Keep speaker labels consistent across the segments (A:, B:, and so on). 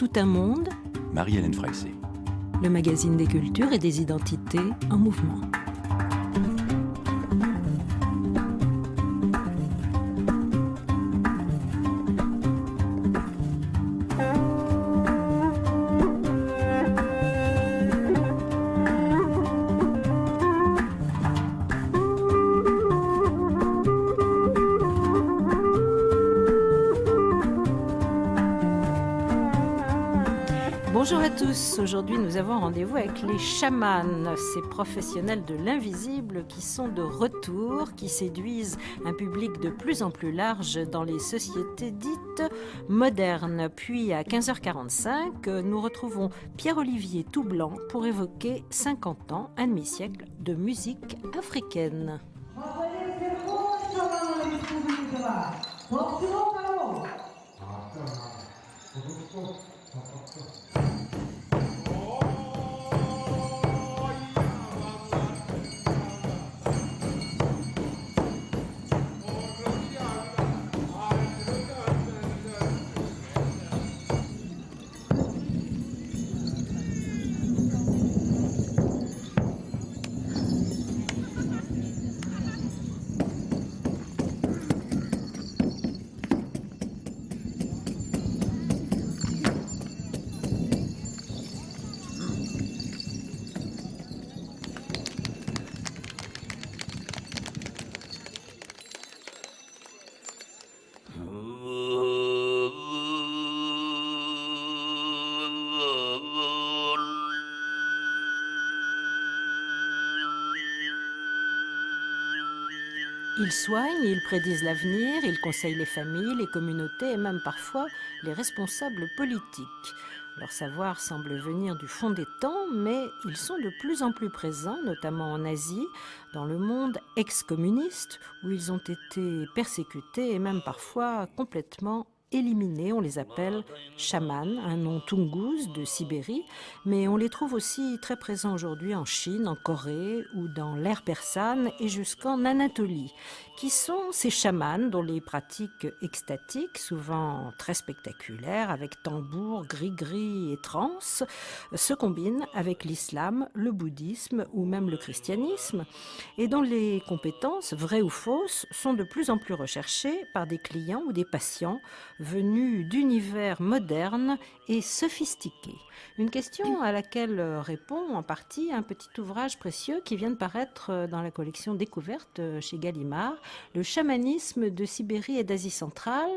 A: Tout un monde,
B: Marie-Hélène Freissé.
A: le magazine des cultures et des identités en mouvement. Bonjour à tous, aujourd'hui nous avons rendez-vous avec les chamans, ces professionnels de l'invisible qui sont de retour, qui séduisent un public de plus en plus large dans les sociétés dites modernes. Puis à 15h45, nous retrouvons Pierre-Olivier Toublanc pour évoquer 50 ans, un demi-siècle de musique africaine. Ils soignent, ils prédisent l'avenir, ils conseillent les familles, les communautés et même parfois les responsables politiques. Leur savoir semble venir du fond des temps, mais ils sont de plus en plus présents, notamment en Asie, dans le monde ex-communiste, où ils ont été persécutés et même parfois complètement éliminés. On les appelle chamans, un nom toungouz de Sibérie, mais on les trouve aussi très présents aujourd'hui en Chine, en Corée ou dans l'ère persane et jusqu'en Anatolie. Qui sont ces chamans dont les pratiques extatiques, souvent très spectaculaires, avec tambour, gris-gris et trance, se combinent avec l'islam, le bouddhisme ou même le christianisme, et dont les compétences, vraies ou fausses, sont de plus en plus recherchées par des clients ou des patients venus d'univers modernes et sophistiqués. Une question à laquelle répond en partie un petit ouvrage précieux qui vient de paraître dans la collection Découverte chez Gallimard, Le chamanisme de Sibérie et d'Asie centrale,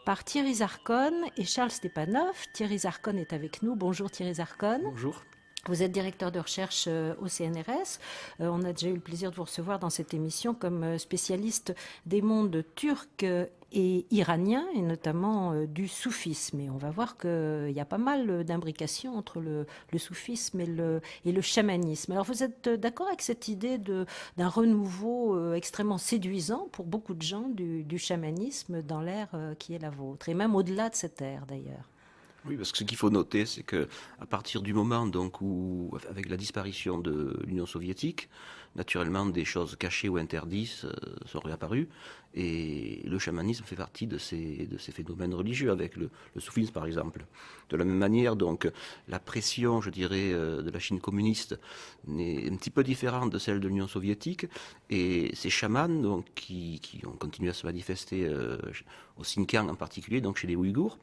A: par Thierry Zarcone et Charles Stepanov. Thierry Zarcone est avec nous. Bonjour Thierry Zarcone.
B: Bonjour.
A: Vous êtes directeur de recherche au CNRS. On a déjà eu le plaisir de vous recevoir dans cette émission comme spécialiste des mondes turcs et iranien, et notamment du soufisme. Et on va voir qu'il y a pas mal d'imbrications entre le soufisme et le chamanisme. Alors vous êtes d'accord avec cette idée d'un renouveau extrêmement séduisant pour beaucoup de gens du chamanisme dans l'ère qui est la vôtre, et même au-delà de cette ère d'ailleurs?
C: Oui, parce que ce qu'il faut noter, c'est que à partir du moment donc où, avec la disparition de l'Union soviétique, naturellement des choses cachées ou interdites sont réapparues, et le chamanisme fait partie de ces phénomènes religieux, avec le soufisme par exemple. De la même manière, donc, la pression, je dirais, de la Chine communiste est un petit peu différente de celle de l'Union soviétique, et ces chamans donc, qui ont continué à se manifester au Xinjiang en particulier, donc chez les Ouïghours,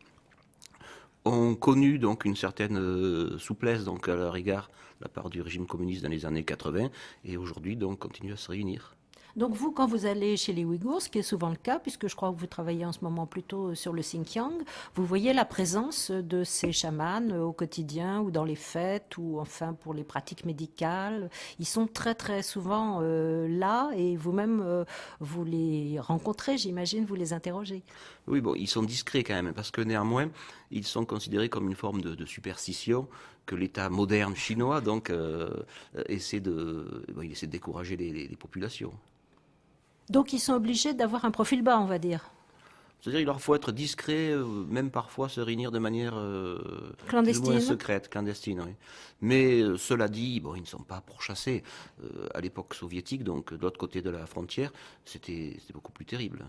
C: ont connu donc une certaine souplesse donc à leur égard de la part du régime communiste dans les années 80 et aujourd'hui donc continuent à se réunir.
A: Donc vous, quand vous allez chez les Ouïghours, ce qui est souvent le cas, puisque je crois que vous travaillez en ce moment plutôt sur le Xinjiang, vous voyez la présence de ces chamans au quotidien ou dans les fêtes ou enfin pour les pratiques médicales. Ils sont très très souvent là et vous-même vous les rencontrez, j'imagine, vous les interrogez.
C: Oui, bon, ils sont discrets quand même parce que néanmoins ils sont considérés comme une forme de superstition que l'État moderne chinois donc essaie de décourager les populations.
A: Donc ils sont obligés d'avoir un profil bas, on va dire.
C: C'est-à-dire qu'il leur faut être discret, même parfois se réunir de manière plus ou moins
A: Clandestine.
C: secrète, clandestine. Oui. Mais cela dit, bon, ils ne sont pas pourchassés. À l'époque soviétique, donc de l'autre côté de la frontière, c'était beaucoup plus terrible.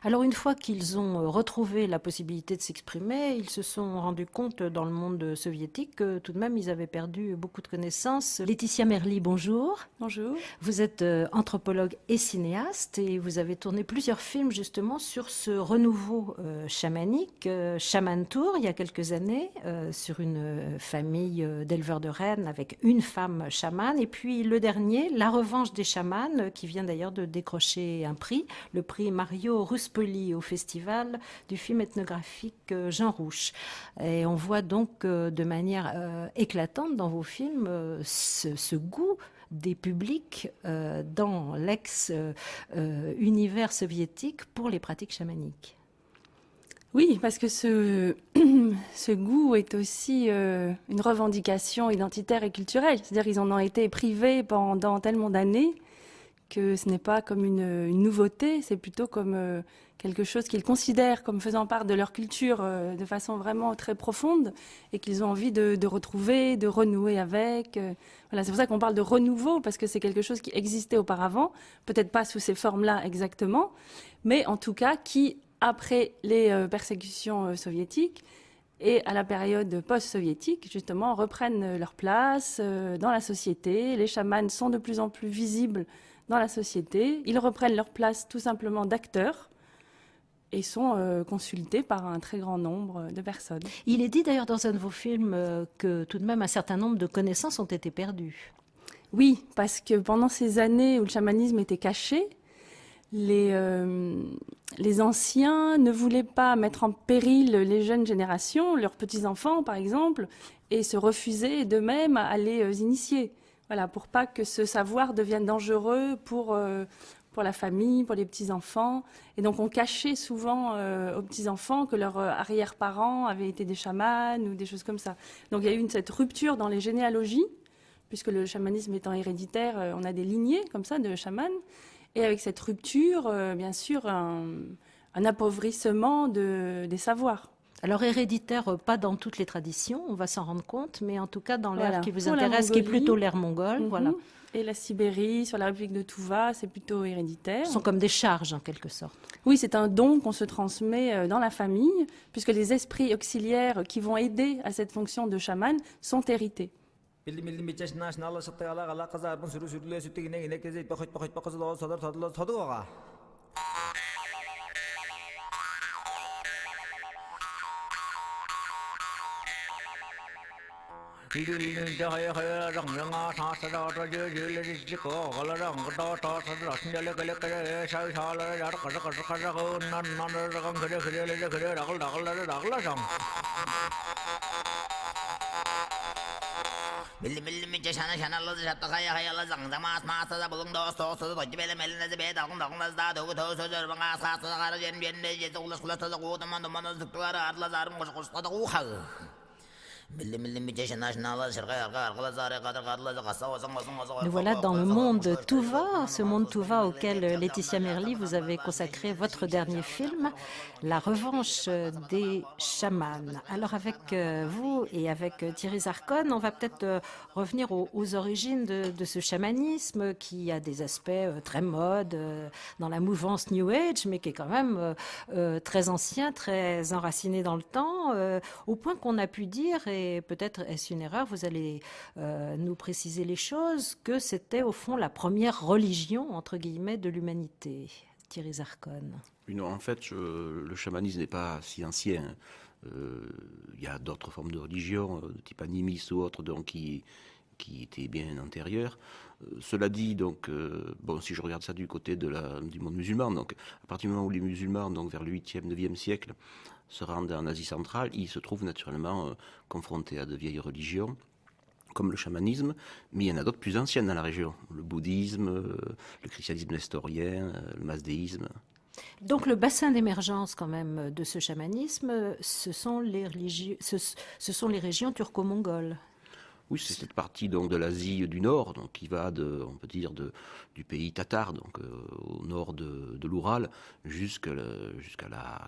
A: Alors une fois qu'ils ont retrouvé la possibilité de s'exprimer, ils se sont rendus compte dans le monde soviétique que tout de même ils avaient perdu beaucoup de connaissances. Laetitia Merli, bonjour.
B: Bonjour.
A: Vous êtes anthropologue et cinéaste et vous avez tourné plusieurs films justement sur ce renouveau chamanique, Shaman Tour il y a quelques années, sur une famille d'éleveurs de rennes avec une femme chamane, et puis le dernier, La revanche des chamans, qui vient d'ailleurs de décrocher un prix, le prix Mario Ruspoli au festival du film ethnographique Jean Rouch. Et on voit donc de manière éclatante dans vos films ce goût des publics dans l'ex-univers soviétique pour les pratiques chamaniques.
B: Oui, parce que ce goût est aussi une revendication identitaire et culturelle. C'est-à-dire qu'ils en ont été privés pendant tellement d'années que ce n'est pas comme une nouveauté, c'est plutôt comme quelque chose qu'ils considèrent comme faisant part de leur culture de façon vraiment très profonde et qu'ils ont envie de retrouver, de renouer avec. Voilà, c'est pour ça qu'on parle de renouveau, parce que c'est quelque chose qui existait auparavant, peut-être pas sous ces formes-là exactement, mais en tout cas qui, après les persécutions soviétiques et à la période post-soviétique, justement, reprennent leur place dans la société. Les chamans sont de plus en plus visibles dans la société. Ils reprennent leur place tout simplement d'acteurs et sont consultés par un très grand nombre de personnes.
A: Il est dit d'ailleurs dans un de vos films que tout de même un certain nombre de connaissances ont été perdues.
B: Oui, parce que pendant ces années où le chamanisme était caché, les anciens ne voulaient pas mettre en péril les jeunes générations, leurs petits-enfants par exemple, et se refusaient d'eux-mêmes à les initier. Voilà, pour pas que ce savoir devienne dangereux pour la famille, pour les petits-enfants. Et donc on cachait souvent aux petits-enfants que leurs arrière-parents avaient été des chamans ou des choses comme ça. Donc il y a eu cette rupture dans les généalogies, puisque le chamanisme étant héréditaire, on a des lignées comme ça de chamans. Et avec cette rupture, bien sûr, un appauvrissement des savoirs.
A: Alors héréditaire, pas dans toutes les traditions, on va s'en rendre compte, mais en tout cas dans l'ère qui vous
B: Pour
A: intéresse, qui est plutôt l'ère mongole. Voilà.
B: Et la Sibérie, sur la République de Touva, c'est plutôt héréditaire.
A: Ce sont comme des charges en quelque sorte.
B: Oui, c'est un don qu'on se transmet dans la famille, puisque les esprits auxiliaires qui vont aider à cette fonction de chaman sont hérités.
D: 밀리밀리미지 샤나샤나로즈 샤떡하야 하야라 장장마스 마스다 bulungdos tosu 도지벨레 멜레즈 베다군 다군다스다 도구 토수 저방아 사스가라 젠변네 제도글스 굴라스다 고다만 도만도 득도가라 아틀라자름 고스고스다 고하
A: Nous voilà dans le monde Touva, ce monde Touva auquel Laetitia Merli, vous avez consacré votre dernier film, La revanche des chamans. Alors avec vous et avec Thierry Zarcone, on va peut-être revenir aux origines de ce chamanisme qui a des aspects très mode dans la mouvance New Age, mais qui est quand même très ancien, très enraciné dans le temps, au point qu'on a pu dire, et peut-être est-ce une erreur, vous allez nous préciser les choses, que c'était au fond la première religion, entre guillemets, de l'humanité. Thierry Zarcone.
C: Non, en fait, le chamanisme n'est pas si ancien. Il y a d'autres formes de religion, de type animiste ou autre, donc qui étaient bien antérieures. Cela dit, donc, bon, si je regarde ça du côté du monde musulman, donc à partir du moment où les musulmans, donc vers le 8e, 9e siècle, se rendent en Asie centrale, ils se trouvent naturellement confrontés à de vieilles religions, comme le chamanisme, mais il y en a d'autres plus anciennes dans la région. Le bouddhisme, le christianisme nestorien, le mazdéisme.
A: Donc le bassin d'émergence quand même de ce chamanisme, ce sont les régions turco-mongoles.
C: Oui, c'est cette partie donc de l'Asie du Nord, donc qui va on peut dire du pays tatar, donc au nord de l'Oural,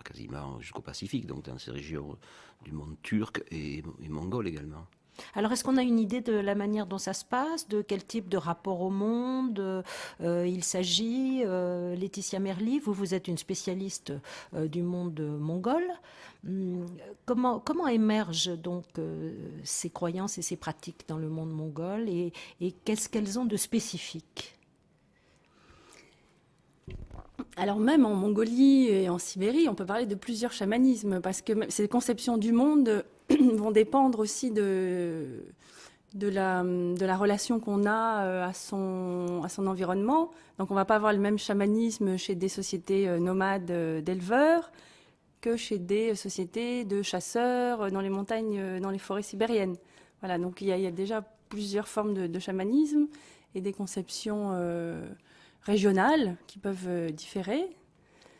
C: quasiment jusqu'au Pacifique, donc dans ces régions du monde turc et mongol également.
A: Alors, est-ce qu'on a une idée de la manière dont ça se passe, de quel type de rapport au monde il s'agit Laetitia Merli, vous êtes une spécialiste du monde mongol. Comment émergent donc ces croyances et ces pratiques dans le monde mongol et qu'est-ce qu'elles ont de spécifique?
B: Alors même en Mongolie et en Sibérie, on peut parler de plusieurs chamanismes, parce que ces conceptions du monde vont dépendre aussi de la relation qu'on a à son environnement. Donc on ne va pas avoir le même chamanisme chez des sociétés nomades d'éleveurs que chez des sociétés de chasseurs dans les montagnes, dans les forêts sibériennes. Voilà, donc il y a déjà plusieurs formes de chamanisme et des conceptions régionales qui peuvent différer.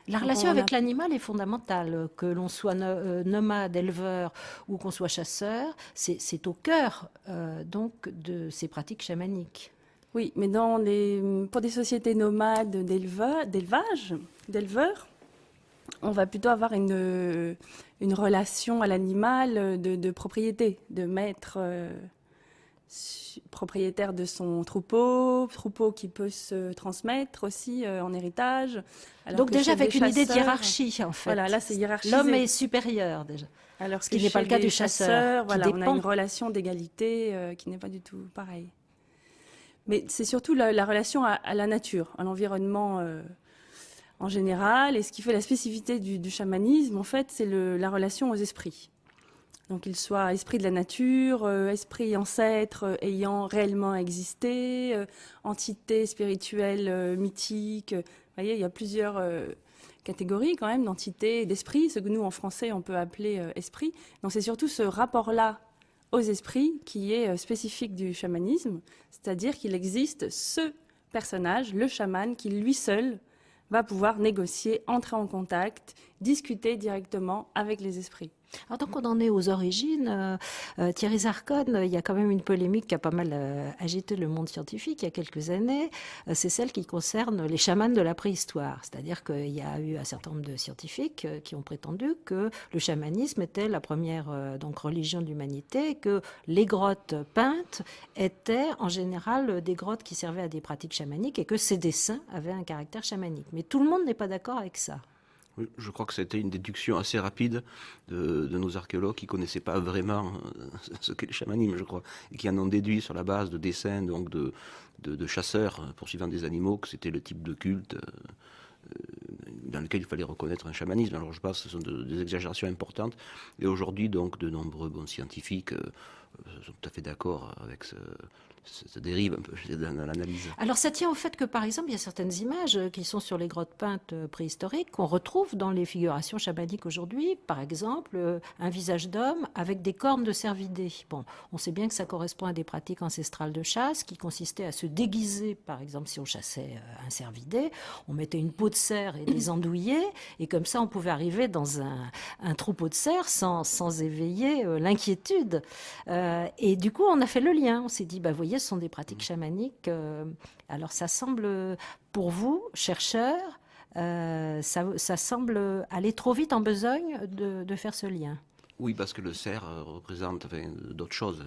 A: La relation avec l'animal est fondamentale, que l'on soit nomade, éleveur ou qu'on soit chasseur, c'est au cœur donc de ces pratiques chamaniques.
B: Oui, mais pour des sociétés nomades d'éleveurs, on va plutôt avoir une relation à l'animal de propriété, de maître propriétaire de son troupeau qui peut se transmettre aussi en héritage.
A: Donc déjà avec une idée de hiérarchie en fait.
B: Voilà, là c'est hiérarchisé.
A: L'homme est supérieur déjà.
B: Alors
A: ce qui n'est pas le cas du chasseur.
B: Voilà, on a une relation d'égalité qui n'est pas du tout pareille. Mais c'est surtout la relation à la nature, à l'environnement en général. Et ce qui fait la spécificité du chamanisme, en fait, c'est la relation aux esprits. Donc qu'il soit esprit de la nature, esprit ancêtre ayant réellement existé, entité spirituelle mythique. Vous voyez, il y a plusieurs catégories quand même d'entités, d'esprits, ce que nous en français on peut appeler esprit. Donc c'est surtout ce rapport-là aux esprits qui est spécifique du chamanisme, c'est-à-dire qu'il existe ce personnage, le chaman, qui lui seul va pouvoir négocier, entrer en contact, discuter directement avec les esprits.
A: Alors donc on en est aux origines. Thierry Zarcone, il y a quand même une polémique qui a pas mal agité le monde scientifique il y a quelques années. C'est celle qui concerne les chamans de la préhistoire. C'est-à-dire qu'il y a eu un certain nombre de scientifiques qui ont prétendu que le chamanisme était la première donc religion de l'humanité, que les grottes peintes étaient en général des grottes qui servaient à des pratiques chamaniques et que ces dessins avaient un caractère chamanique. Mais tout le monde n'est pas d'accord avec ça.
C: Oui, je crois que c'était une déduction assez rapide de nos archéologues qui ne connaissaient pas vraiment ce qu'est le chamanisme, je crois, et qui en ont déduit sur la base de dessins donc de chasseurs poursuivant des animaux que c'était le type de culte dans lequel il fallait reconnaître un chamanisme. Alors je pense que ce sont des exagérations importantes, et aujourd'hui donc de nombreux bons scientifiques sont tout à fait d'accord avec ça dérive un peu dans l'analyse.
A: Alors ça tient au fait que par exemple il y a certaines images qui sont sur les grottes peintes préhistoriques qu'on retrouve dans les figurations chamaniques aujourd'hui. Par exemple un visage d'homme avec des cornes de cervidés. Bon, on sait bien que ça correspond à des pratiques ancestrales de chasse qui consistaient à se déguiser. Par exemple si on chassait un cervidé, on mettait une peau de cerf et des andouillés et comme ça on pouvait arriver dans un troupeau de cerfs sans éveiller l'inquiétude. Et du coup on a fait le lien. On s'est dit bah voyez, ce sont des pratiques chamaniques. Alors ça semble, pour vous, chercheurs, ça semble aller trop vite en besogne de faire ce lien.
C: Oui, parce que le cerf représente d'autres choses.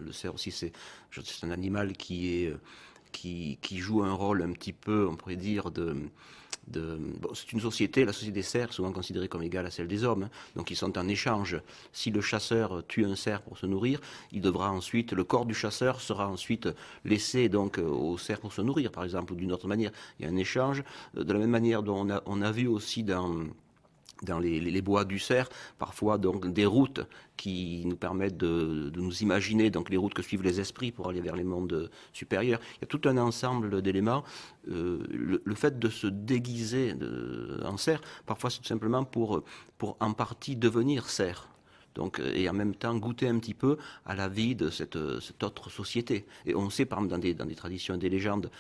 C: Le cerf aussi, c'est un animal qui joue un rôle un petit peu, on pourrait dire, bon, c'est une société, la société des cerfs, souvent considérée comme égale à celle des hommes, donc ils sont en échange. Si le chasseur tue un cerf pour se nourrir, le corps du chasseur sera ensuite laissé donc au cerf pour se nourrir, par exemple, ou d'une autre manière. Il y a un échange. De la même manière dont on a vu aussi dans les bois du cerf, parfois donc des routes qui nous permettent de nous imaginer donc les routes que suivent les esprits pour aller vers les mondes supérieurs. Il y a tout un ensemble d'éléments. Le fait de se déguiser en cerf, parfois c'est tout simplement pour en partie devenir cerf. Donc, et en même temps goûter un petit peu à la vie de cette autre société. Et on sait, par exemple, dans des traditions et des légendes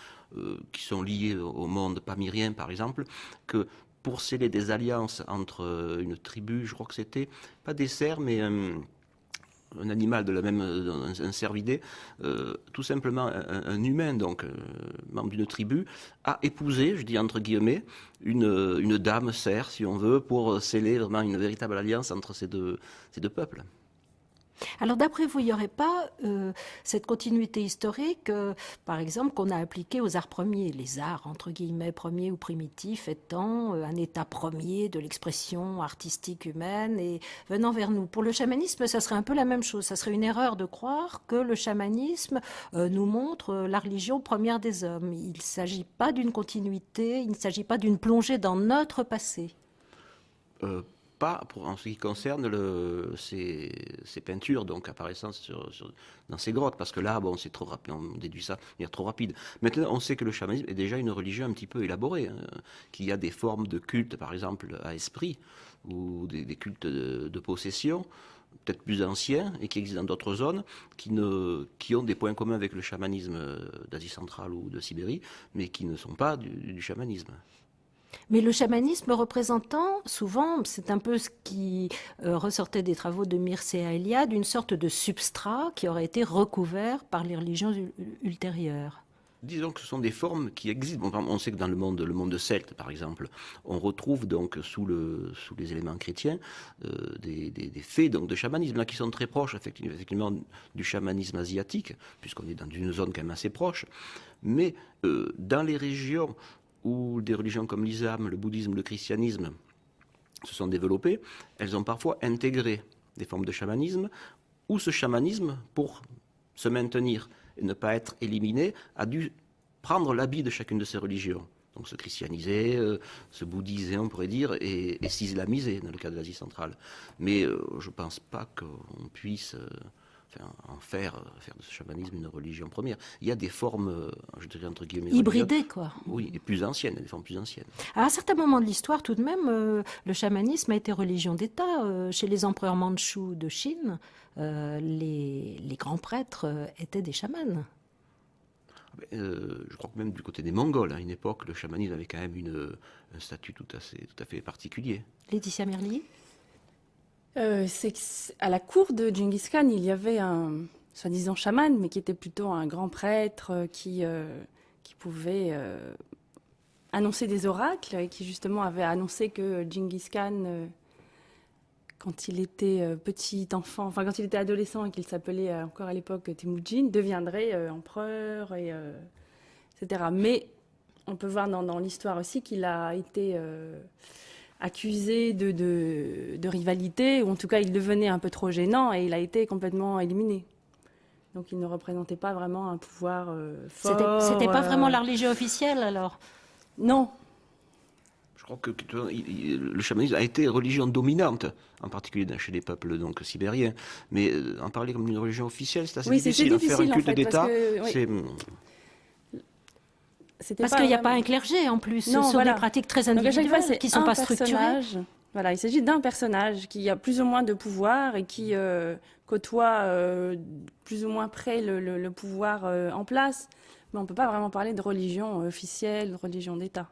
C: qui sont liées au monde pamirien, par exemple, que pour sceller des alliances entre une tribu, je crois que c'était, pas des cerfs, mais un animal de la même, un cervidé, tout simplement un humain, donc membre d'une tribu, a épousé, je dis entre guillemets, une dame cerf, si on veut, pour sceller vraiment une véritable alliance entre ces deux peuples.
A: Alors d'après vous, il n'y aurait pas cette continuité historique, par exemple, qu'on a appliquée aux arts premiers, les arts entre guillemets premiers ou primitifs étant un état premier de l'expression artistique humaine et venant vers nous. Pour le chamanisme, ça serait un peu la même chose. Ça serait une erreur de croire que le chamanisme nous montre la religion première des hommes. Il ne s'agit pas d'une continuité, il ne s'agit pas d'une plongée dans notre passé.
C: Pas en ce qui concerne ces peintures donc apparaissant dans ces grottes, parce que là, bon, c'est trop rapide, on déduit ça de manière trop rapide. Maintenant, on sait que le chamanisme est déjà une religion un petit peu élaborée, hein, qu'il y a des formes de culte, par exemple, à esprit, ou des cultes de possession, peut-être plus anciens, et qui existent dans d'autres zones, qui ont des points communs avec le chamanisme d'Asie centrale ou de Sibérie, mais qui ne sont pas du chamanisme.
A: Mais le chamanisme représentant, souvent, c'est un peu ce qui ressortait des travaux de Mircea Eliade, une sorte de substrat qui aurait été recouvert par les religions ultérieures.
C: Disons que ce sont des formes qui existent. Bon, on sait que dans le monde celte, par exemple, on retrouve donc sous les éléments chrétiens des faits donc, de chamanisme là, qui sont très proches effectivement du chamanisme asiatique, puisqu'on est dans une zone quand même assez proche. Mais dans les régions où des religions comme l'islam, le bouddhisme, le christianisme se sont développées, elles ont parfois intégré des formes de chamanisme, où ce chamanisme, pour se maintenir et ne pas être éliminé, a dû prendre l'habit de chacune de ces religions. Donc se christianiser, se bouddhiser, on pourrait dire, et s'islamiser, dans le cas de l'Asie centrale. Mais je ne pense pas qu'on puisse faire de ce chamanisme une religion première. Il y a des formes, je dirais entre guillemets...
A: Hybridées, quoi.
C: Oui, et plus anciennes, des formes plus anciennes.
A: À un certain moment de l'histoire, tout de même, le chamanisme a été religion d'État. Chez les empereurs mandchous de Chine, les grands prêtres étaient des chamans.
C: Je crois que même du côté des Mongols, à une époque, le chamanisme avait quand même un statut tout à fait particulier.
A: Laetitia Merli?
B: C'est qu'à la cour de Genghis Khan, il y avait un soi-disant chaman, mais qui était plutôt un grand prêtre qui pouvait annoncer des oracles et qui justement avait annoncé que Genghis Khan, quand il était petit enfant, enfin quand il était adolescent et qu'il s'appelait encore à l'époque Temujin, deviendrait empereur, etc. Mais on peut voir dans l'histoire aussi qu'il a été... accusé de rivalité, ou en tout cas il devenait un peu trop gênant et il a été complètement éliminé. Donc il ne représentait pas vraiment un pouvoir fort.
A: C'était pas vraiment la religion officielle alors?
B: Non.
C: Je crois que le chamanisme a été religion dominante, en particulier chez les peuples donc, sibériens. Mais en parler comme d'une religion officielle, c'est assez difficile. Faire un culte d'État, c'est...
A: Parce qu'il n'y a pas un clergé en plus, ce sont des pratiques très individuelles qui ne sont pas structurées.
B: Voilà, il s'agit d'un personnage qui a plus ou moins de pouvoir et qui côtoie plus ou moins près le pouvoir en place. Mais on ne peut pas vraiment parler de religion officielle, de religion d'État.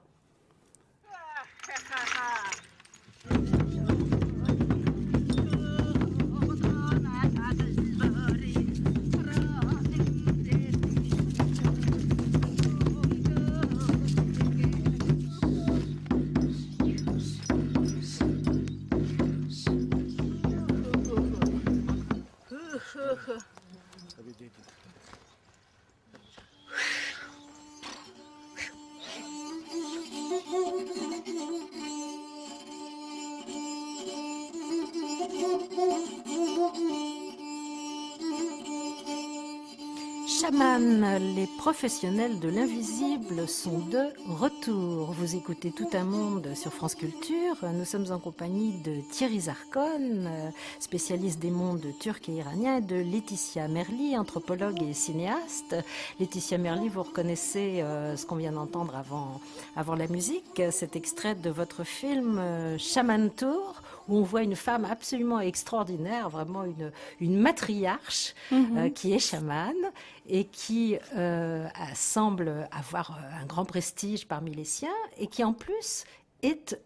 A: Chaman, les professionnels de l'invisible sont de retour. Vous écoutez Tout un monde sur France Culture. Nous sommes en compagnie de Thierry Zarkon, spécialiste des mondes turcs et iraniens, et de Laetitia Merli, anthropologue et cinéaste. Laetitia Merli, vous reconnaissez ce qu'on vient d'entendre avant la musique, cet extrait de votre film Shaman Tour, où on voit une femme absolument extraordinaire, vraiment une matriarche qui est chamane et qui semble avoir un grand prestige parmi les siens et qui en plus est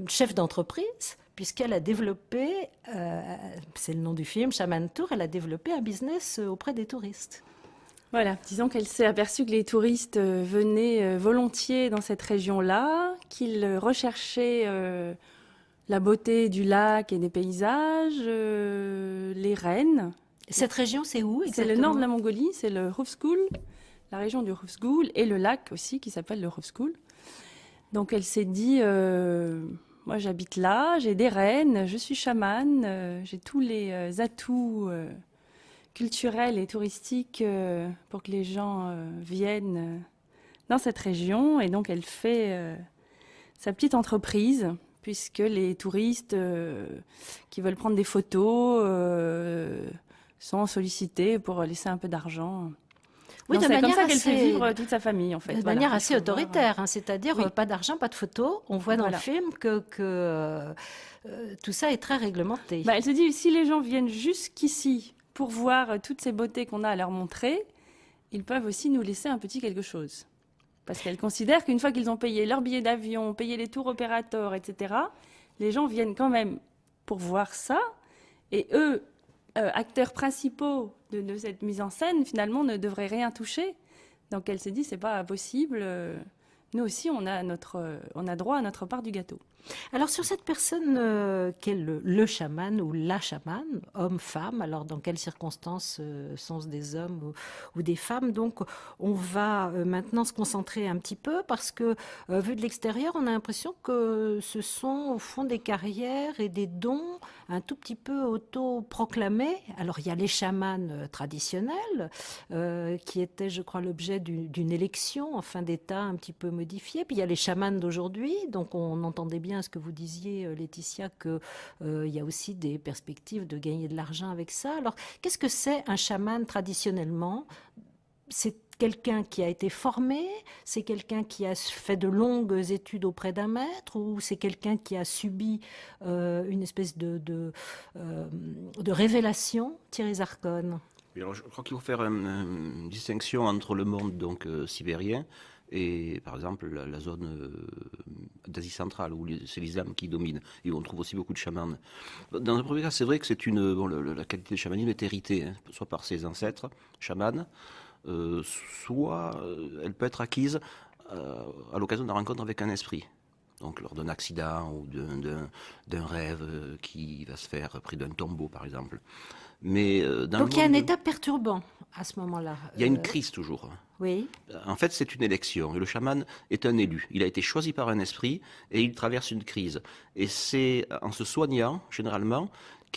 A: chef d'entreprise puisqu'elle a développé, c'est le nom du film, Shaman Tour, elle a développé un business auprès des touristes.
B: Voilà, disons qu'elle s'est aperçue que les touristes venaient volontiers dans cette région-là, qu'ils recherchaient la beauté du lac et des paysages, les rennes.
A: Cette région, c'est où
B: C'est
A: exactement?
B: le nord de la Mongolie, c'est le Hufsgul, la région du Hufsgul, et le lac aussi qui s'appelle le Hufsgul. Donc elle s'est dit, moi j'habite là, j'ai des rennes, je suis chamane, j'ai tous les atouts culturels et touristiques pour que les gens viennent dans cette région. Et donc elle fait sa petite entreprise, puisque les touristes qui veulent prendre des photos sont sollicités pour laisser un peu d'argent.
A: Oui,
B: Donc
A: de
B: c'est comme
A: manière
B: ça qu'elle fait
A: assez,
B: vivre toute sa famille, en fait.
A: de
B: Voilà,
A: manière
B: il
A: assez
B: faut voir.
A: autoritaire, hein, c'est-à-dire
B: Oui.
A: pas d'argent, pas de photos. On voit dans
B: Voilà.
A: le film que tout ça est très réglementé.
B: Bah, elle se dit, si les gens viennent jusqu'ici pour voir toutes ces beautés qu'on a à leur montrer, ils peuvent aussi nous laisser un petit quelque chose. Parce qu'elle considère qu'une fois qu'ils ont payé leur billet d'avion, payé les tours opérateurs, etc., les gens viennent quand même pour voir ça. Et eux, acteurs principaux de cette mise en scène, finalement, ne devraient rien toucher. Donc elle s'est dit, c'est pas possible. Nous aussi, on a droit à notre part du gâteau.
A: Alors sur cette personne qu'est le chaman ou la chamane, homme-femme, alors dans quelles circonstances sont-ce des hommes ou des femmes? Donc on va maintenant se concentrer un petit peu parce que vu de l'extérieur, on a l'impression que ce sont au fond des carrières et des dons un tout petit peu auto-proclamés. Alors il y a les chamanes traditionnels qui étaient, je crois, l'objet d'une élection en fin d'état un petit peu modifiée. Puis il y a les chamanes d'aujourd'hui, donc on entendait bien ce que vous disiez, Laetitia, qu'il y a aussi des perspectives de gagner de l'argent avec ça. Alors, qu'est-ce que c'est un chaman traditionnellement? C'est quelqu'un qui a été formé, c'est quelqu'un qui a fait de longues études auprès d'un maître, ou c'est quelqu'un qui a subi une espèce de révélation? Thierry Zarcone.
C: Alors, je crois qu'il faut faire une distinction entre le monde donc sibérien et par exemple la zone d'Asie centrale où c'est l'islam qui domine et où on trouve aussi beaucoup de chamans. Dans le premier cas, c'est vrai que c'est la qualité de chamanisme est héritée, hein, soit par ses ancêtres chamans, soit elle peut être acquise à l'occasion d'un rencontre avec un esprit. Donc lors d'un accident ou d'un rêve qui va se faire près d'un tombeau, par exemple. Mais
A: Donc il y a un état perturbant à ce moment-là.
C: Il y a une crise toujours.
A: Oui.
C: En fait, c'est une élection. Et le chaman est un élu. Il a été choisi par un esprit et il traverse une crise. Et c'est en se soignant, généralement,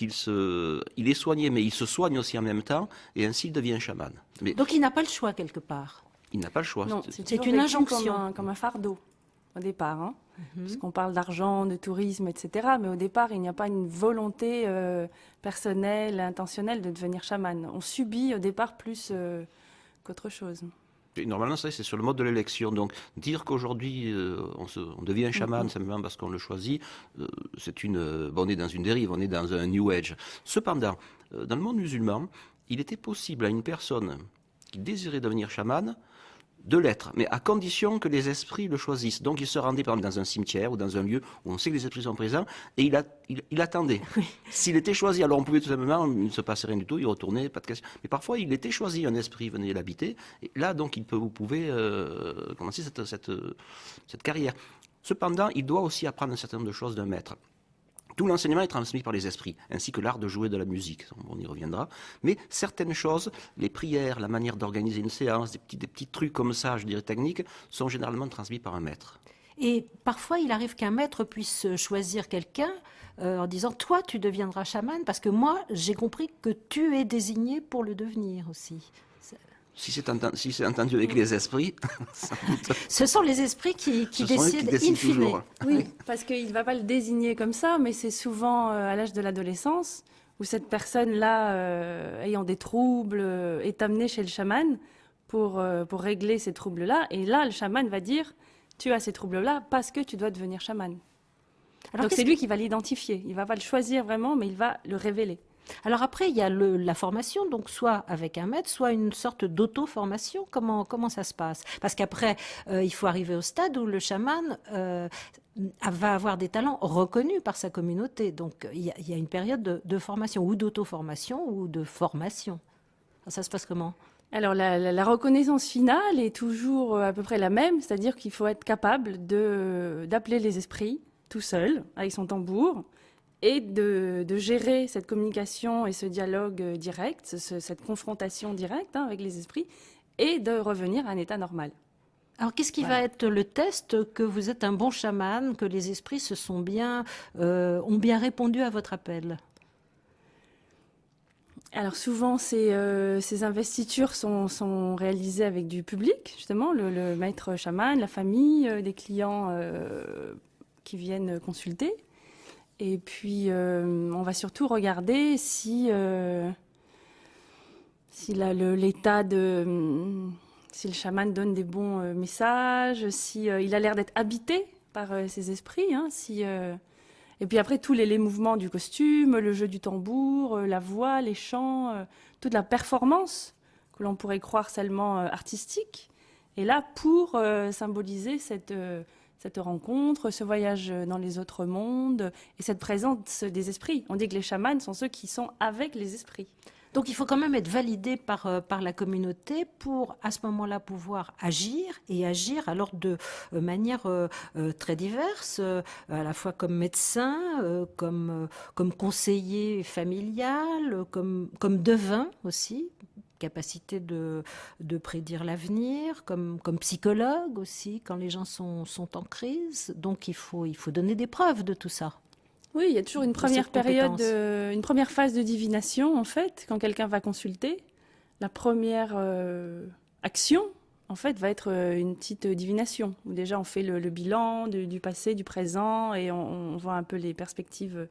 C: il est soigné, mais il se soigne aussi en même temps, et ainsi il devient chaman. Mais
A: Donc il n'a pas le choix quelque part.
C: il n'a pas le choix.
B: Non,
A: C'est
B: toujours
A: une
B: vécu
A: injonction.
B: comme un fardeau, au départ. Hein. Puisqu'on parle d'argent, de tourisme, etc. Mais au départ, il n'y a pas une volonté personnelle, intentionnelle de devenir chaman. On subit au départ plus qu'autre chose.
C: Et normalement, ça, c'est sur le mode de l'élection. Donc, dire qu'aujourd'hui, on devient chaman simplement parce qu'on le choisit, on est dans une dérive, on est dans un New Age. Cependant, dans le monde musulman, il était possible à une personne qui désirait devenir chaman de l'être, mais à condition que les esprits le choisissent. Donc il se rendait par exemple dans un cimetière ou dans un lieu où on sait que les esprits sont présents et il attendait. S'il était choisi, alors on pouvait tout simplement, il ne se passait rien du tout, il retournait, pas de question. Mais parfois il était choisi, un esprit venait l'habiter, et là donc vous pouvez commencer cette carrière. Cependant, il doit aussi apprendre un certain nombre de choses d'un maître. Tout l'enseignement est transmis par les esprits, ainsi que l'art de jouer de la musique, on y reviendra. Mais certaines choses, les prières, la manière d'organiser une séance, des petits trucs comme ça, je dirais techniques, sont généralement transmis par un maître.
A: Et parfois, il arrive qu'un maître puisse choisir quelqu'un en disant « Toi, tu deviendras chaman parce que moi, j'ai compris que tu es désigné pour le devenir aussi. »
C: Si c'est entendu avec les esprits, sans doute.
A: Ce sont les esprits qui décident in fine.
C: Toujours.
B: Oui, parce qu'il ne va pas le désigner comme ça, mais c'est souvent à l'âge de l'adolescence où cette personne-là, ayant des troubles, est amenée chez le chaman pour régler ces troubles-là. Et là, le chaman va dire « Tu as ces troubles-là parce que tu dois devenir chaman. » Donc c'est lui qui va l'identifier. Il ne va pas le choisir vraiment, mais il va le révéler.
A: Alors après, il y a la formation, donc soit avec un maître, soit une sorte d'auto-formation. Comment ça se passe? Parce qu'après, il faut arriver au stade où le chaman va avoir des talents reconnus par sa communauté. Donc il y a une période de formation, ou d'auto-formation, ou de formation. Ça se passe comment?
B: Alors la reconnaissance finale est toujours à peu près la même, c'est-à-dire qu'il faut être capable d'appeler les esprits tout seul, avec son tambour, et de gérer cette communication et ce dialogue direct, cette confrontation directe avec les esprits, et de revenir à un état normal.
A: Alors, qu'est-ce qui va être le test que vous êtes un bon chaman, que les esprits ont bien répondu à votre appel?
B: Alors souvent, ces investitures sont réalisées avec du public, justement, le maître chaman, la famille, des clients qui viennent consulter. Et puis, on va surtout regarder si le chaman donne des bons messages, si il a l'air d'être habité par ces esprits, hein, et puis après, tous les mouvements du costume, le jeu du tambour, la voix, les chants, toute la performance que l'on pourrait croire seulement artistique, est là pour symboliser cette rencontre, ce voyage dans les autres mondes et cette présence des esprits. On dit que les chamans sont ceux qui sont avec les esprits.
A: Donc il faut quand même être validé par la communauté pour, à ce moment-là, pouvoir agir, et agir alors de manière très diverse, à la fois comme médecin, comme conseiller familial, comme devin aussi, capacité de prédire l'avenir, comme psychologue aussi, quand les gens sont en crise. Donc il faut donner des preuves de tout ça.
B: Oui, il y a toujours une première période, une première phase de divination, en fait, quand quelqu'un va consulter. La première action, en fait, va être une petite divination, où déjà on fait le bilan du passé, du présent, et on voit un peu les perspectives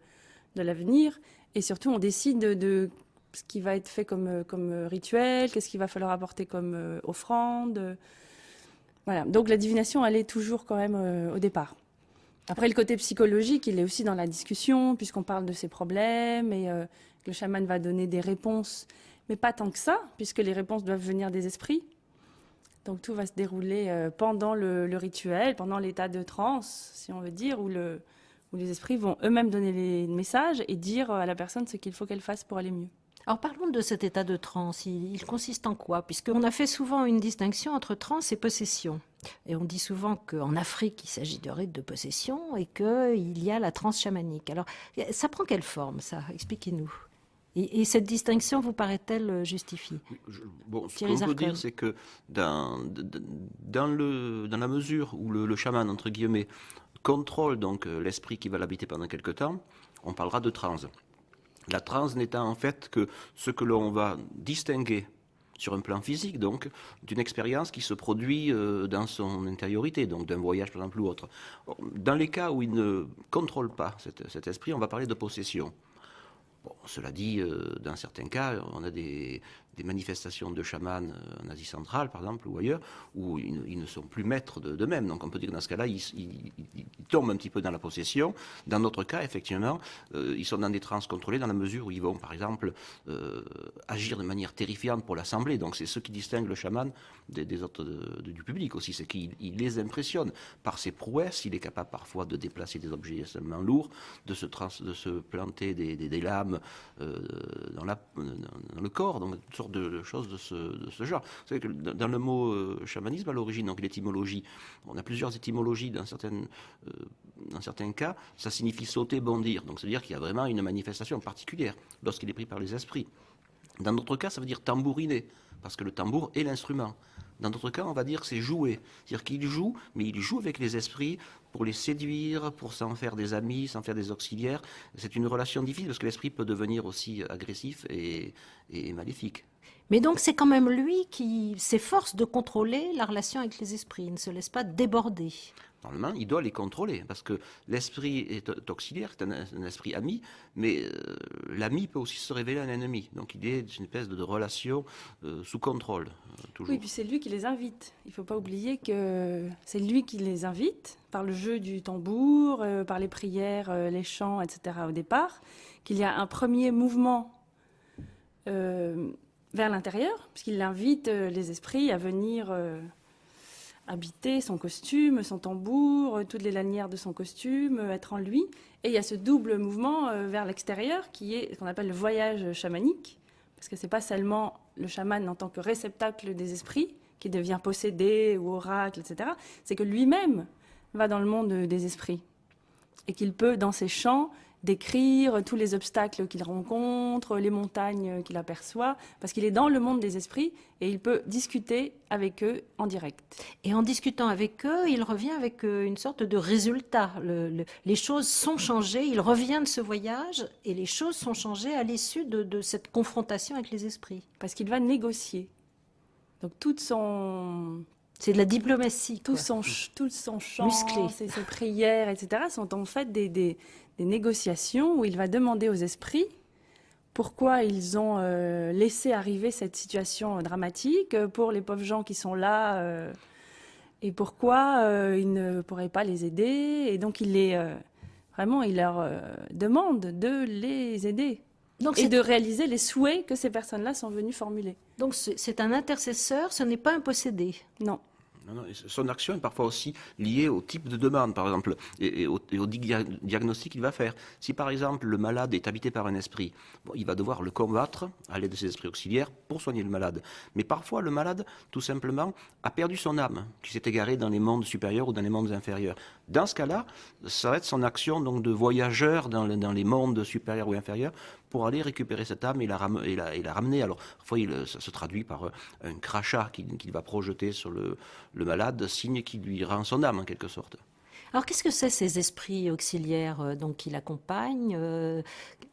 B: de l'avenir. Et surtout, on décide de ce qui va être fait comme rituel, qu'est-ce qu'il va falloir apporter comme offrande. Voilà. Donc la divination, elle est toujours quand même au départ. Après, le côté psychologique, il est aussi dans la discussion, puisqu'on parle de ses problèmes, et le chaman va donner des réponses, mais pas tant que ça, puisque les réponses doivent venir des esprits. Donc tout va se dérouler pendant le rituel, pendant l'état de transe, si on veut dire, où les esprits vont eux-mêmes donner les messages et dire à la personne ce qu'il faut qu'elle fasse pour aller mieux.
A: Alors parlons de cet état de transe. Il consiste en quoi? Puisqu'on a fait souvent une distinction entre transe et possession. Et on dit souvent qu'en Afrique, il s'agit de rites de possession et qu'il y a la transe chamanique. Alors, ça prend quelle forme, ça? Expliquez-nous. Et cette distinction vous paraît-elle justifiée?
C: Ce qu'on peut dire, c'est que dans la mesure où le chaman, entre guillemets, contrôle donc l'esprit qui va l'habiter pendant quelque temps, on parlera de transe. La transe n'étant en fait que ce que l'on va distinguer sur un plan physique, donc, d'une expérience qui se produit dans son intériorité, donc d'un voyage par exemple ou autre. Dans les cas où il ne contrôle pas cet esprit, on va parler de possession. Bon, cela dit, dans certains cas, on a des manifestations de chamans en Asie centrale, par exemple, ou ailleurs, où ils ne sont plus maîtres d'eux-mêmes. Donc on peut dire que dans ce cas-là, ils tombent un petit peu dans la possession. Dans notre cas, effectivement, ils sont dans des transes contrôlées dans la mesure où ils vont, par exemple, agir de manière terrifiante pour l'assemblée. Donc c'est ce qui distingue le chaman des autres du public aussi, c'est qu'il les impressionne par ses prouesses. Il est capable parfois de déplacer des objets extrêmement lourds, de se planter des lames dans le corps, donc toutes sortes de choses de ce genre. Vous savez que dans le mot chamanisme à l'origine, donc l'étymologie, on a plusieurs étymologies dans certains cas, ça signifie sauter, bondir. Donc c'est-à-dire qu'il y a vraiment une manifestation particulière lorsqu'il est pris par les esprits. Dans d'autres cas, ça veut dire tambouriner, parce que le tambour est l'instrument. Dans d'autres cas, on va dire que c'est jouer. C'est-à-dire qu'il joue, mais il joue avec les esprits pour les séduire, pour s'en faire des amis, s'en faire des auxiliaires. C'est une relation difficile parce que l'esprit peut devenir aussi agressif et maléfique.
A: Mais donc c'est quand même lui qui s'efforce de contrôler la relation avec les esprits, il ne se laisse pas déborder.
C: Normalement, il doit les contrôler, parce que l'esprit est auxiliaire, c'est un esprit ami, mais l'ami peut aussi se révéler un ennemi. Donc il est une espèce de relation sous contrôle, toujours.
B: Oui, puis c'est lui qui les invite. Il ne faut pas oublier que c'est lui qui les invite, par le jeu du tambour, par les prières, les chants, etc. au départ, qu'il y a un premier mouvement vers l'intérieur, puisqu'il invite les esprits à venir habiter son costume, son tambour, toutes les lanières de son costume, être en lui. Et il y a ce double mouvement vers l'extérieur qui est ce qu'on appelle le voyage chamanique, parce que c'est pas seulement le chaman en tant que réceptacle des esprits qui devient possédé ou oracle, etc. C'est que lui-même va dans le monde des esprits. Et qu'il peut, dans ses chants, décrire tous les obstacles qu'il rencontre, les montagnes qu'il aperçoit, parce qu'il est dans le monde des esprits et il peut discuter avec eux en direct.
A: Et en discutant avec eux, il revient avec une sorte de résultat. Les choses sont changées, il revient de ce voyage et les choses sont changées à l'issue de cette confrontation avec les esprits.
B: Parce qu'il va négocier. Donc toute son...
A: C'est de la diplomatie.
B: Tout
A: quoi.
B: son chant,
A: Musclé.
B: ses prières, etc. sont en fait des négociations où il va demander aux esprits pourquoi ils ont laissé arriver cette situation dramatique pour les pauvres gens qui sont là et pourquoi ils ne pourraient pas les aider. Et donc il leur demande de les aider
A: Donc
B: et de réaliser les souhaits que ces personnes-là sont venues formuler.
A: Donc c'est un intercesseur, ce n'est pas un possédé.
B: Non.
C: Non, non, son action est parfois aussi liée au type de demande, par exemple, et au diagnostic qu'il va faire. Si, par exemple, le malade est habité par un esprit, bon, il va devoir le combattre à l'aide de ses esprits auxiliaires pour soigner le malade. Mais parfois, le malade, tout simplement, a perdu son âme, qui s'est égarée dans les mondes supérieurs ou dans les mondes inférieurs. Dans ce cas-là, ça va être son action donc, de voyageur dans les mondes supérieurs ou inférieurs pour aller récupérer cette âme et la ramener. Alors, parfois, ça se traduit par un crachat qu'il va projeter sur le malade, signe qui lui rend son âme, en quelque sorte.
A: Alors qu'est-ce que c'est ces esprits auxiliaires donc, qui l'accompagnent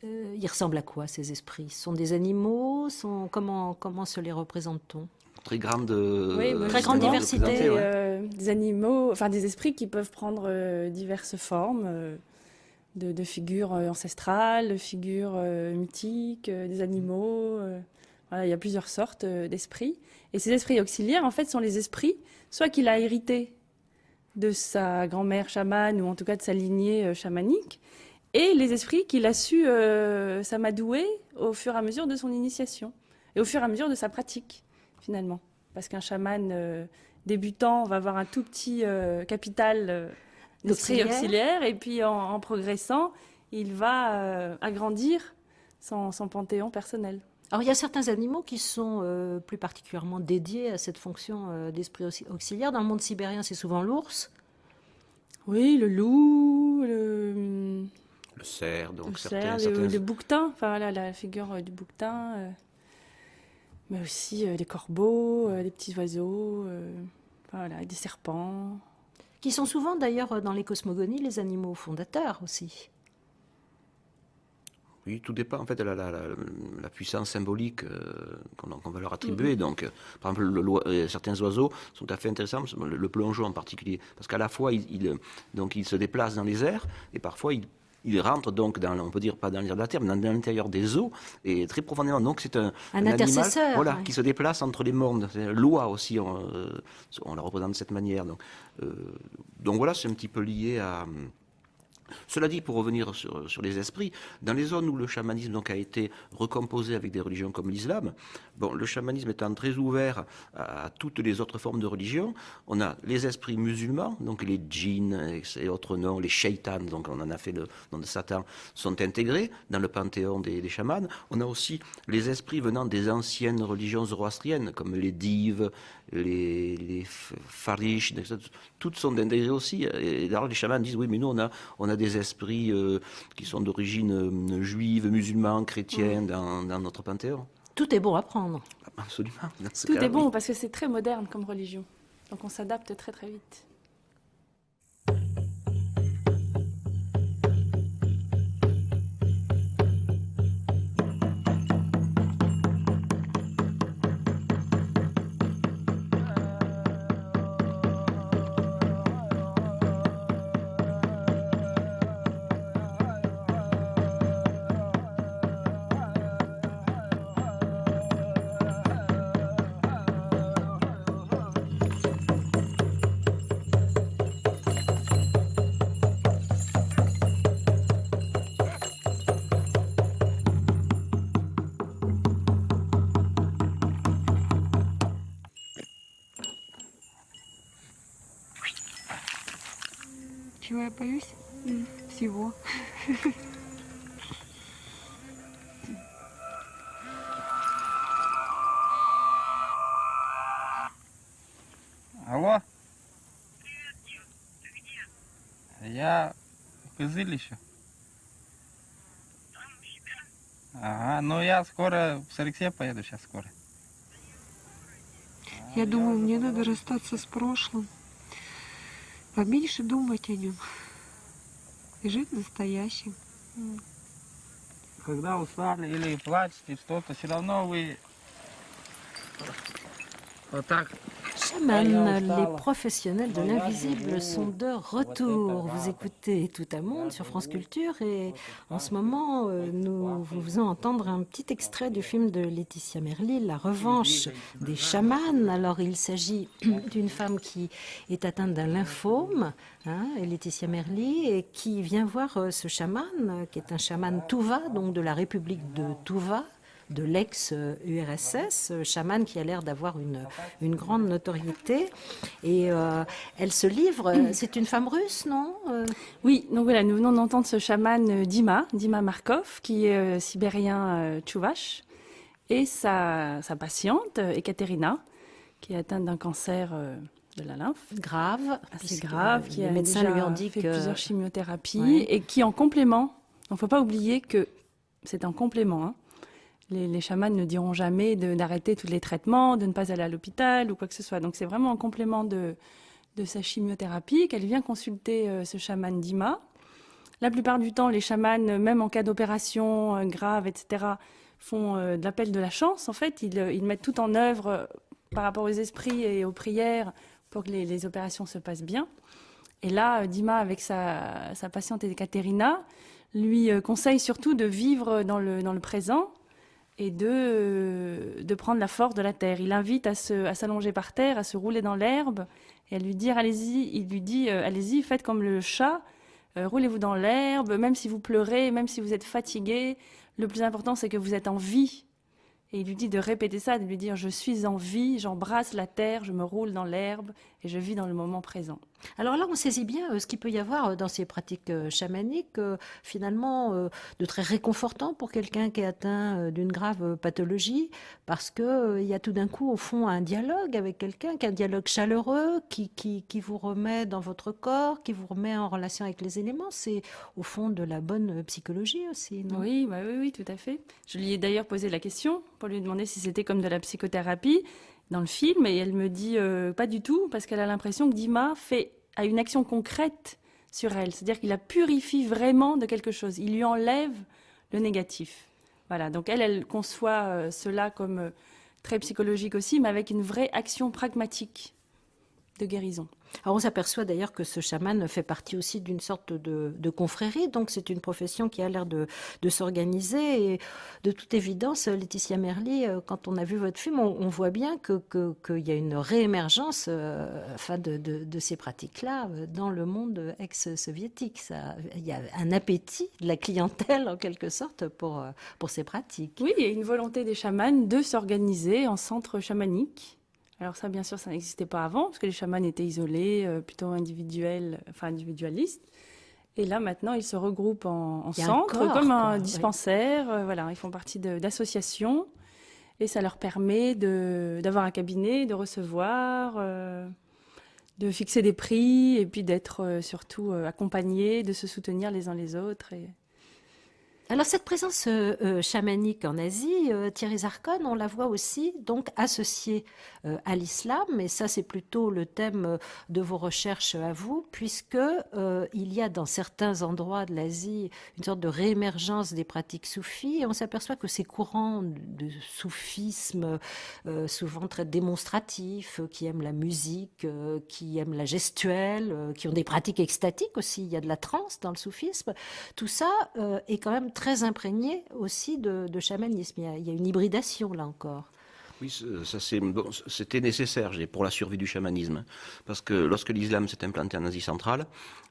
A: ils ressemblent à quoi ces esprits? Ce sont des animaux? Comment se les représente-t-on?
C: Très grande,
A: très grande diversité.
B: Des animaux, enfin des esprits qui peuvent prendre diverses formes, de figures ancestrales, de figures mythiques, des animaux. Voilà, il y a plusieurs sortes d'esprits. Et ces esprits auxiliaires, en fait, sont les esprits, soit qu'il a hérité de sa grand-mère chamane, ou en tout cas de sa lignée chamanique, et les esprits qu'il a su s'amadouer au fur et à mesure de son initiation, et au fur et à mesure de sa pratique, finalement. Parce qu'un chaman débutant va avoir un tout petit capital d'esprit auxiliaire, et puis en progressant, il va agrandir son panthéon personnel.
A: Alors il y a certains animaux qui sont plus particulièrement dédiés à cette fonction d'esprit auxiliaire. Dans le monde sibérien, c'est souvent l'ours.
B: Oui, le loup, le
C: cerf, donc
B: le bouquetin, enfin voilà, la figure du bouquetin, mais aussi les corbeaux, les petits oiseaux, voilà, des serpents.
A: Qui sont souvent d'ailleurs dans les cosmogonies les animaux fondateurs aussi.
C: Oui, tout dépend en fait de la puissance symbolique qu'on va leur attribuer. Donc, par exemple, certains oiseaux sont tout à fait intéressants, le plongeon en particulier, parce qu'à la fois il se déplace dans les airs et parfois il rentre donc on peut dire pas dans l'air de la terre, mais dans l'intérieur des eaux et très profondément. Donc c'est un
A: intercesseur,
C: animal, voilà,
A: ouais,
C: qui se déplace entre les mondes. L'oie aussi, on la représente de cette manière. Donc voilà, c'est un petit peu lié à. Cela dit, pour revenir sur les esprits, dans les zones où le chamanisme donc, a été recomposé avec des religions comme l'islam, bon, le chamanisme étant très ouvert à toutes les autres formes de religion, on a les esprits musulmans, donc les djinns et autres noms, les shaitans, donc on en a fait le nom de Satan, sont intégrés dans le panthéon des chamans. On a aussi les esprits venant des anciennes religions zoroastriennes, comme les dives, les farish, toutes sont intégrées aussi. Et alors les chamans disent, oui, mais nous on a des esprits qui sont d'origine juive, musulmane, chrétienne dans notre panthéon.
A: Tout est bon à prendre.
C: Absolument.
B: Tout est bon parce que c'est très moderne comme religion. Donc on s'adapte très très vite.
E: Чего я боюсь? Всего.
F: Алло? Я в кызыль еще? Ага, ну я скоро в Сарыксе поеду сейчас скоро.
E: Я думаю, мне надо расстаться с прошлым, поменьше думать о нем и жить настоящим.
F: Когда устали или плачете что-то, все равно вы вот так.
A: Chaman, les professionnels de l'invisible sont de retour. Vous écoutez Tout un monde sur France Culture et en ce moment, nous vous faisons entendre un petit extrait du film de Laetitia Merli, La revanche des chamans. Alors, il s'agit d'une femme qui est atteinte d'un lymphome, Laetitia Merli, et qui vient voir ce chaman, qui est un chaman Tuva, donc de la République de Tuva, de l'ex-URSS, chaman qui a l'air d'avoir une grande notoriété. Et elle se livre, c'est une femme russe, non
B: Oui, donc voilà, nous venons d'entendre ce chaman Dima Markov, qui est sibérien tchouvache, et sa patiente, Ekaterina, qui est atteinte d'un cancer de la lymphe.
A: Grave.
B: Assez grave, qui
A: les
B: a
A: médecins
B: déjà
A: lui ont dit
B: fait
A: que...
B: plusieurs chimiothérapies,
A: Ouais.
B: et qui en complément, il ne faut pas oublier que c'est un complément, hein. Les chamans ne diront jamais d'arrêter tous les traitements, de ne pas aller à l'hôpital ou quoi que ce soit. Donc c'est vraiment en complément de sa chimiothérapie qu'elle vient consulter ce chaman Dima. La plupart du temps, les chamans, même en cas d'opération grave, etc., font de l'appel de la chance. En fait, ils mettent tout en œuvre par rapport aux esprits et aux prières pour que les opérations se passent bien. Et là, Dima, avec sa patiente Ekaterina, lui conseille surtout de vivre dans le présent et de prendre la force de la terre. Il l'invite à s'allonger par terre, à se rouler dans l'herbe, et à lui dire, allez-y, il lui dit, allez-y, faites comme le chat, roulez-vous dans l'herbe, même si vous pleurez, même si vous êtes fatigué, le plus important c'est que vous êtes en vie. Et il lui dit de répéter ça, de lui dire, je suis en vie, j'embrasse la terre, je me roule dans l'herbe, et je vis dans le moment présent.
A: Alors là, on saisit bien ce qu'il peut y avoir dans ces pratiques chamaniques, finalement, de très réconfortant pour quelqu'un qui est atteint d'une grave pathologie, parce qu'il y a tout d'un coup, au fond, un dialogue avec quelqu'un, un dialogue chaleureux, qui vous remet dans votre corps, qui vous remet en relation avec les éléments. C'est, au fond, de la bonne psychologie aussi, non ?
B: Oui, oui, tout à fait. Je lui ai d'ailleurs posé la question pour lui demander si c'était comme de la psychothérapie dans le film, et elle me dit pas du tout, parce qu'elle a l'impression que Dima a une action concrète sur elle, c'est-à-dire qu'il la purifie vraiment de quelque chose, il lui enlève le négatif. Voilà, donc elle conçoit cela comme très psychologique aussi, mais avec une vraie action pragmatique de guérison.
A: Alors on s'aperçoit d'ailleurs que ce chaman fait partie aussi d'une sorte de confrérie, donc c'est une profession qui a l'air de s'organiser. Et de toute évidence, Laetitia Merli, quand on a vu votre film, on voit bien qu'il y a une réémergence de ces pratiques-là dans le monde ex-soviétique. Il y a un appétit de la clientèle en quelque sorte pour ces pratiques.
B: Oui, il y a une volonté des chamans de s'organiser en centre chamanique. Alors ça, bien sûr, ça n'existait pas avant, parce que les chamans étaient isolés, plutôt individualistes. Et là, maintenant, ils se regroupent en centre, comme un dispensaire. Oui. Voilà, ils font partie d'associations. Et ça leur permet d'avoir un cabinet, de recevoir, de fixer des prix, et puis d'être surtout accompagnés, de se soutenir les uns les autres.
A: Alors cette présence chamanique en Asie, Thierry Zarcone, on la voit aussi donc associée à l'islam, et ça c'est plutôt le thème de vos recherches à vous, puisque il y a dans certains endroits de l'Asie une sorte de réémergence des pratiques soufis, et on s'aperçoit que ces courants de soufisme souvent très démonstratifs, qui aiment la musique, qui aiment la gestuelle, qui ont des pratiques extatiques aussi, il y a de la transe dans le soufisme, tout ça est quand même très imprégné aussi de chamanisme. Il y a une hybridation là encore.
C: Oui, c'était nécessaire pour la survie du chamanisme. Parce que lorsque l'islam s'est implanté en Asie centrale,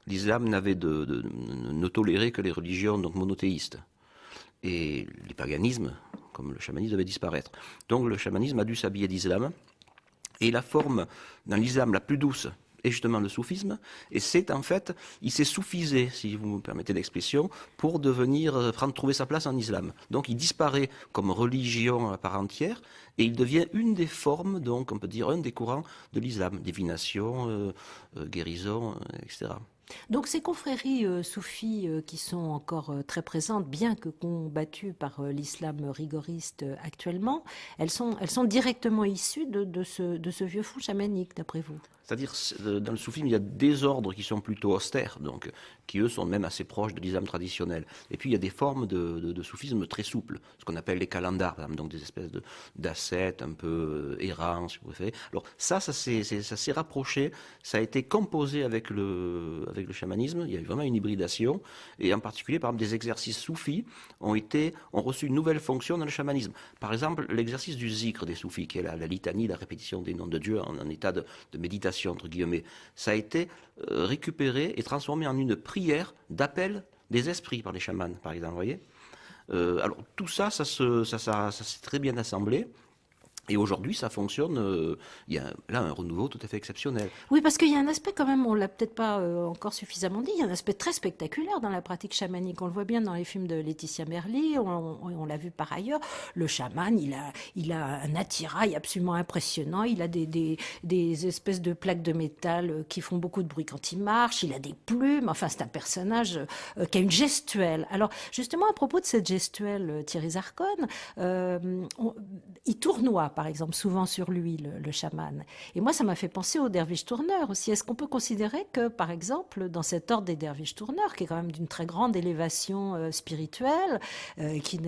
C: l'islam ne tolérait que les religions donc monothéistes. Et les paganismes, comme le chamanisme, devaient disparaître. Donc le chamanisme a dû s'habiller d'islam. Et la forme dans l'islam la plus douce est justement le soufisme, et il s'est soufisé, si vous me permettez l'expression, pour trouver sa place en islam. Donc il disparaît comme religion à part entière, et il devient une des formes, donc on peut dire un des courants de l'islam, divination, guérison, etc.
A: Donc ces confréries soufis qui sont encore très présentes, bien que combattues par l'islam rigoriste actuellement, elles sont directement issues de ce vieux fond chamanique, d'après vous?
C: C'est-à-dire, dans le soufisme, il y a des ordres qui sont plutôt austères, donc, qui eux sont même assez proches de l'islam traditionnel. Et puis il y a des formes de soufisme très souples, ce qu'on appelle les calendars, par exemple, donc des espèces d'ascètes un peu errants, si vous préférez. Alors ça s'est rapproché, ça a été composé avec le chamanisme, il y a eu vraiment une hybridation, et en particulier, par exemple, des exercices soufis ont reçu une nouvelle fonction dans le chamanisme. Par exemple, l'exercice du zikr des soufis, qui est la litanie, la répétition des noms de Dieu en état de méditation, entre guillemets, ça a été récupéré et transformé en une prière d'appel des esprits par les chamans, par exemple, vous voyez. Alors tout ça s'est très bien assemblé. Et aujourd'hui, ça fonctionne. Il y a là un renouveau tout à fait exceptionnel.
A: Oui, parce qu'il y a un aspect quand même, on l'a peut-être pas encore suffisamment dit, il y a un aspect très spectaculaire dans la pratique chamanique. On le voit bien dans les films de Laetitia Merli, on l'a vu par ailleurs. Le chaman, il a un attirail absolument impressionnant. Il a des espèces de plaques de métal qui font beaucoup de bruit quand il marche. Il a des plumes. Enfin, c'est un personnage qui a une gestuelle. Alors, justement, à propos de cette gestuelle, Thierry Zarcone, il tournoie, par exemple, souvent sur lui, le chaman. Et moi, ça m'a fait penser aux derviches tourneurs aussi. Est-ce qu'on peut considérer que, par exemple, dans cet ordre des derviches tourneurs, qui est quand même d'une très grande élévation spirituelle, qui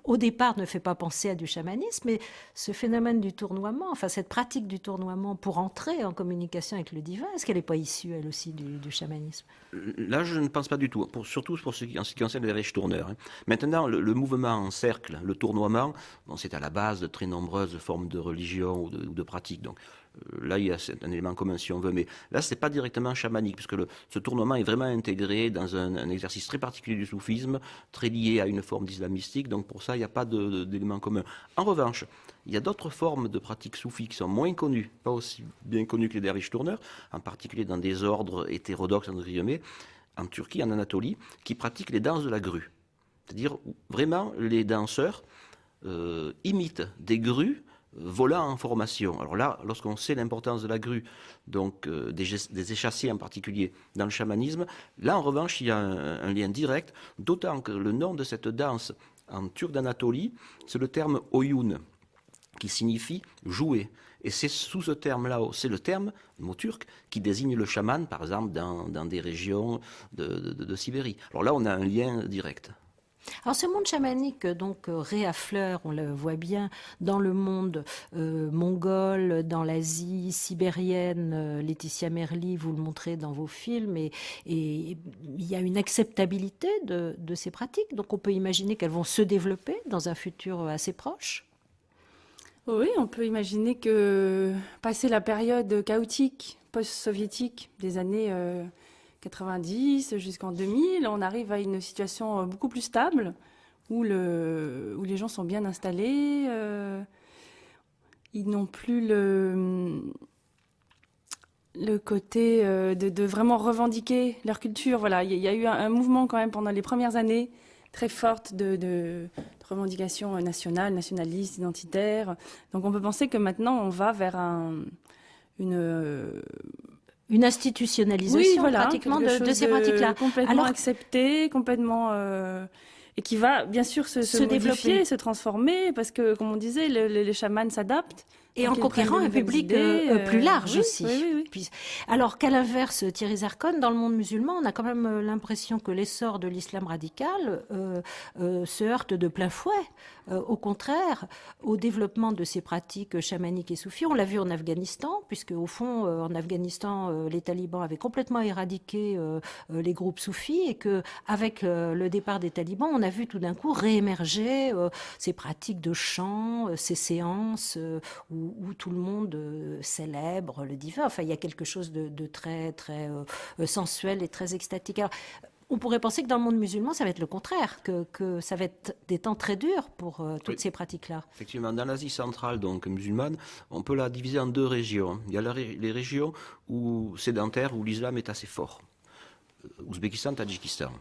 A: au départ ne fait pas penser à du chamanisme, mais ce phénomène du tournoiement, enfin cette pratique du tournoiement pour entrer en communication avec le divin, est-ce qu'elle n'est pas issue, elle aussi, du chamanisme?
C: Là, je ne pense pas du tout, surtout en ce qui concerne les derviches tourneurs. Hein. Maintenant, le mouvement en cercle, le tournoiement, bon, c'est à la base de très nombreuses formes de religion ou de pratiques. Donc là, il y a un élément commun si on veut, mais là, c'est pas directement chamanique, puisque ce tournoiement est vraiment intégré dans un exercice très particulier du soufisme, très lié à une forme d'islam mystique. Donc pour ça, il n'y a pas d'élément commun. En revanche, il y a d'autres formes de pratiques soufis qui sont moins connues, pas aussi bien connues que les derviches tourneurs, en particulier dans des ordres hétérodoxes, entre guillemets, en Turquie, en Anatolie, qui pratiquent les danses de la grue. C'est-à-dire, vraiment, les danseurs imitent des grues volant en formation. Alors là, lorsqu'on sait l'importance de la grue, donc des échassiers en particulier dans le chamanisme, là en revanche il y a un lien direct, d'autant que le nom de cette danse en turc d'Anatolie, c'est le terme oyun, qui signifie jouer. Et c'est sous ce terme-là, c'est le terme, le mot turc, qui désigne le chaman, par exemple, dans des régions de Sibérie. Alors là, on a un lien direct.
A: Alors ce monde chamanique donc réaffleure, on le voit bien, dans le monde mongol, dans l'Asie sibérienne. Laetitia Merli, vous le montrez dans vos films, et il y a une acceptabilité de ces pratiques. Donc on peut imaginer qu'elles vont se développer dans un futur assez proche.
B: Oui, on peut imaginer que, passé la période chaotique post-soviétique des années 90 jusqu'en 2000, on arrive à une situation beaucoup plus stable, où les gens sont bien installés, ils n'ont plus le côté de vraiment revendiquer leur culture. Voilà, il y a eu un mouvement quand même pendant les premières années très forte de revendication nationale, nationaliste, identitaire. Donc on peut penser que maintenant on va vers
A: une institutionnalisation,
B: oui, voilà,
A: pratiquement de ces pratiques-là.
B: Complètement acceptée, complètement... et qui va bien sûr se modifier,
A: développer,
B: se transformer, parce que, comme on disait, les chamans s'adaptent.
A: Et en conquérant un public plus large aussi. Oui. Alors qu'à l'inverse, Thierry Zarcone, dans le monde musulman, on a quand même l'impression que l'essor de l'islam radical se heurte de plein fouet, au contraire, au développement de ces pratiques chamaniques et soufis. On l'a vu en Afghanistan, puisque au fond, en Afghanistan, les talibans avaient complètement éradiqué les groupes soufis, et qu'avec le départ des talibans, on a vu tout d'un coup réémerger ces pratiques de chant, ces séances où tout le monde célèbre le divin. Enfin, il y a quelque chose de très, très sensuel et très extatique. Alors, on pourrait penser que dans le monde musulman, ça va être le contraire, que ça va être des temps très durs pour toutes ces pratiques-là.
C: Effectivement, dans l'Asie centrale, donc musulmane, on peut la diviser en deux régions. Il y a les régions sédentaires où l'islam est assez fort. Ouzbékistan, Tadjikistan.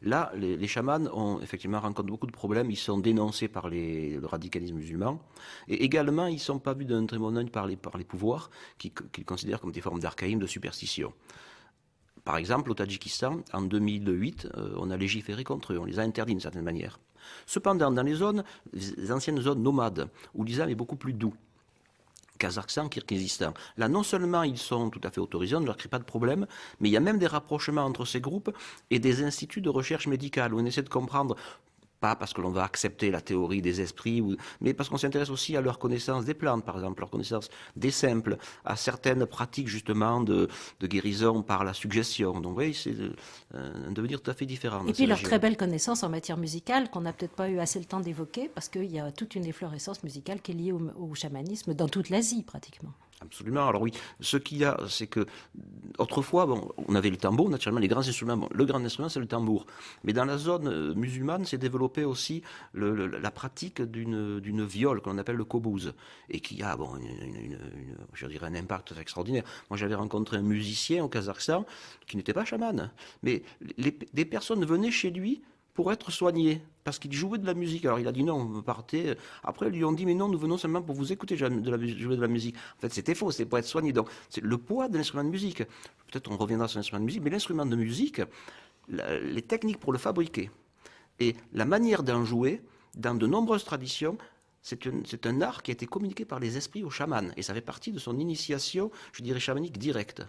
C: Là, les chamans rencontrent beaucoup de problèmes. Ils sont dénoncés par le radicalisme musulman. Et également, ils ne sont pas vus d'un très bon œil par les pouvoirs, qu'ils considèrent comme des formes d'archaïsme, de superstition. Par exemple, au Tadjikistan, en 2008, on a légiféré contre eux, on les a interdits d'une certaine manière. Cependant, dans les anciennes zones nomades, où l'islam est beaucoup plus doux, Kazakhstan, Kirghizistan. Là, non seulement ils sont tout à fait autorisés, on ne leur crée pas de problème, mais il y a même des rapprochements entre ces groupes et des instituts de recherche médicale où on essaie de comprendre, pas parce que l'on va accepter la théorie des esprits, mais parce qu'on s'intéresse aussi à leur connaissance des plantes, par exemple, leur connaissance des simples, à certaines pratiques justement de guérison par la suggestion. Donc oui, c'est un devenir tout à fait différent.
A: Et puis leur très belle connaissance en matière musicale qu'on n'a peut-être pas eu assez le temps d'évoquer parce qu'il y a toute une efflorescence musicale qui est liée au chamanisme dans toute l'Asie pratiquement.
C: Absolument. Alors oui, ce qu'il y a, c'est que autrefois, bon, on avait le tambour, naturellement, les grands instruments. Bon, le grand instrument, c'est le tambour. Mais dans la zone musulmane, s'est développée aussi la pratique d'une viole qu'on appelle le kobouz et qui a, bon, je dirais, un impact extraordinaire. Moi, j'avais rencontré un musicien au Kazakhstan qui n'était pas chaman, mais des personnes venaient chez lui pour être soigné, parce qu'il jouait de la musique. Alors il a dit non, vous partez. Après, ils lui ont dit, mais non, nous venons seulement pour vous écouter jouer de la musique. En fait, c'était faux, c'était pour être soigné. Donc, c'est le poids de l'instrument de musique. Peut-être on reviendra sur l'instrument de musique, mais l'instrument de musique, les techniques pour le fabriquer et la manière d'en jouer, dans de nombreuses traditions, c'est un art qui a été communiqué par les esprits aux chamans. Et ça fait partie de son initiation, je dirais, chamanique directe.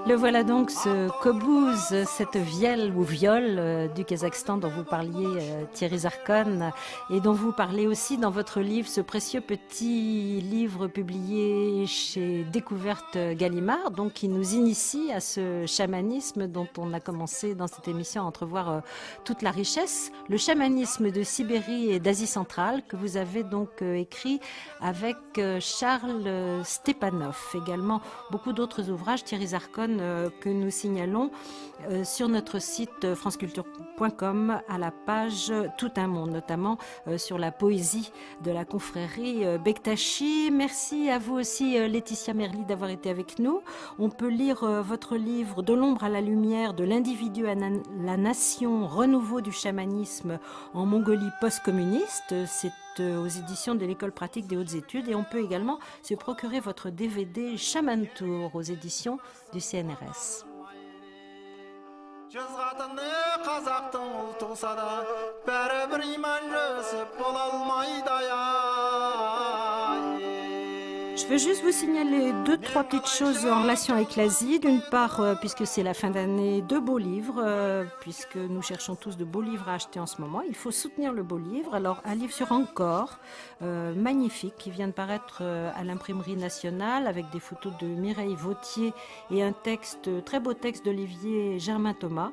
A: Le voilà donc, ce kobouz, cette vielle ou viole du Kazakhstan dont vous parliez, Thierry Zarkon, et dont vous parlez aussi dans votre livre, ce précieux petit livre publié chez Découverte Gallimard, donc qui nous initie à ce chamanisme dont on a commencé dans cette émission à entrevoir toute la richesse, le chamanisme de Sibérie et d'Asie centrale, que vous avez donc écrit avec Charles Stepanov. Également beaucoup d'autres ouvrages, Thierry Zarkon, que nous signalons sur notre site franceculture.com à la page Tout un monde, notamment sur la poésie de la confrérie Bektashi. Merci à vous aussi, Laetitia Merli, d'avoir été avec nous. On peut lire votre livre De l'ombre à la lumière, de l'individu à la nation, renouveau du chamanisme en Mongolie post-communiste. C'est aux éditions de l'École pratique des hautes études, et on peut également se procurer votre DVD Shaman Tour aux éditions du CNRS. Je veux juste vous signaler 2-3 petites choses en relation avec l'Asie. D'une part, puisque c'est la fin d'année, de beaux livres, puisque nous cherchons tous de beaux livres à acheter en ce moment. Il faut soutenir le beau livre. Alors, un livre sur Angkor, magnifique, qui vient de paraître à l'Imprimerie nationale, avec des photos de Mireille Vautier et un très beau texte d'Olivier Germain-Thomas.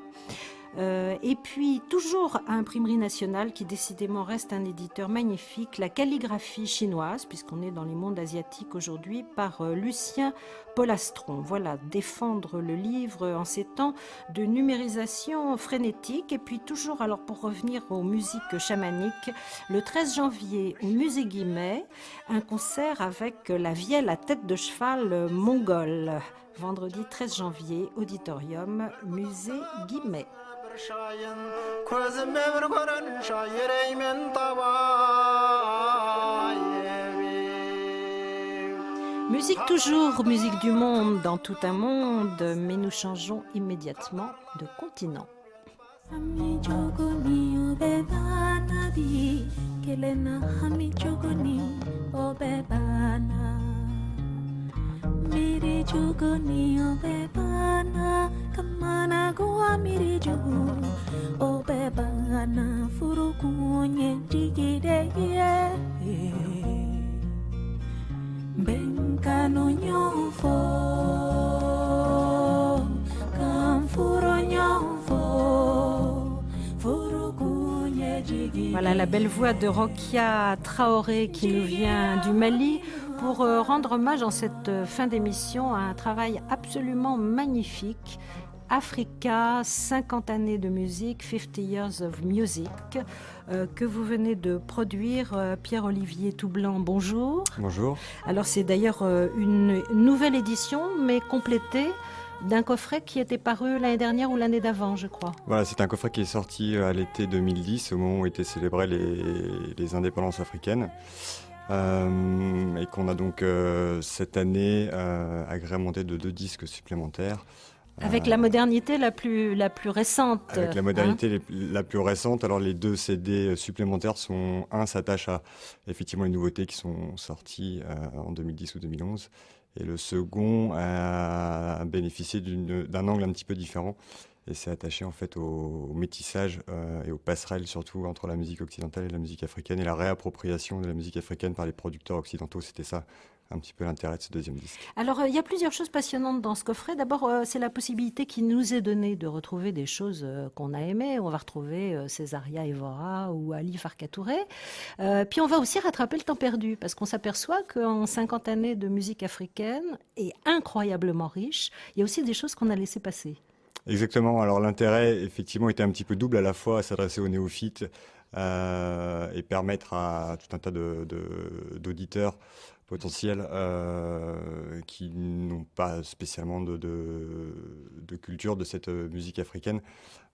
A: Et puis toujours à Imprimerie nationale, qui décidément reste un éditeur magnifique, la calligraphie chinoise, puisqu'on est dans les mondes asiatiques aujourd'hui, par Lucien Polastron. Voilà, défendre le livre en ces temps de numérisation frénétique. Et puis toujours, alors pour revenir aux musiques chamaniques, le 13 janvier au musée Guimet, un concert avec la vielle à tête de cheval mongole. Vendredi 13 janvier, auditorium, musée Guimet. Musique toujours, musique du monde dans tout un monde, mais nous changeons immédiatement de continent.
G: Miri jugo ni o bebana, kamana goa miri jugo o bebana. ngana furukunye digide ye benkano nyofo kamfuro nyofo furukunye digide.
A: Voilà la belle voix de Rokia Traoré qui nous vient du Mali pour rendre hommage en cette fin d'émission à un travail absolument magnifique. Africa, 50 années de musique, 50 Years of Music, que vous venez de produire. Pierre-Olivier Toublanc, bonjour.
H: Bonjour.
A: Alors c'est d'ailleurs une nouvelle édition, mais complétée d'un coffret qui était paru l'année dernière ou l'année d'avant, je crois.
H: Voilà, c'est un coffret qui est sorti à l'été 2010, au moment où étaient célébrées les indépendances africaines. Et qu'on a donc cette année agrémenté de 2 disques supplémentaires.
A: Avec la modernité la plus récente.
H: Avec la modernité la plus récente. Alors les 2 CD supplémentaires un s'attache à effectivement les nouveautés qui sont sorties en 2010 ou 2011. Et le second a bénéficié d'un angle un petit peu différent. Et c'est attaché en fait au métissage et aux passerelles surtout entre la musique occidentale et la musique africaine et la réappropriation de la musique africaine par les producteurs occidentaux. C'était ça un petit peu l'intérêt de ce 2e disque.
A: Alors, il y a plusieurs choses passionnantes dans ce coffret. D'abord, c'est la possibilité qui nous est donnée de retrouver des choses qu'on a aimées. On va retrouver Césaria Evora ou Ali Farka Touré. Puis on va aussi rattraper le temps perdu, parce qu'on s'aperçoit qu'en 50 années de musique africaine, et incroyablement riche, il y a aussi des choses qu'on a laissées passer.
H: Exactement. Alors l'intérêt, effectivement, était un petit peu double, à la fois à s'adresser aux néophytes et permettre à tout un tas d'auditeurs potentiels qui n'ont pas spécialement de culture de cette musique africaine,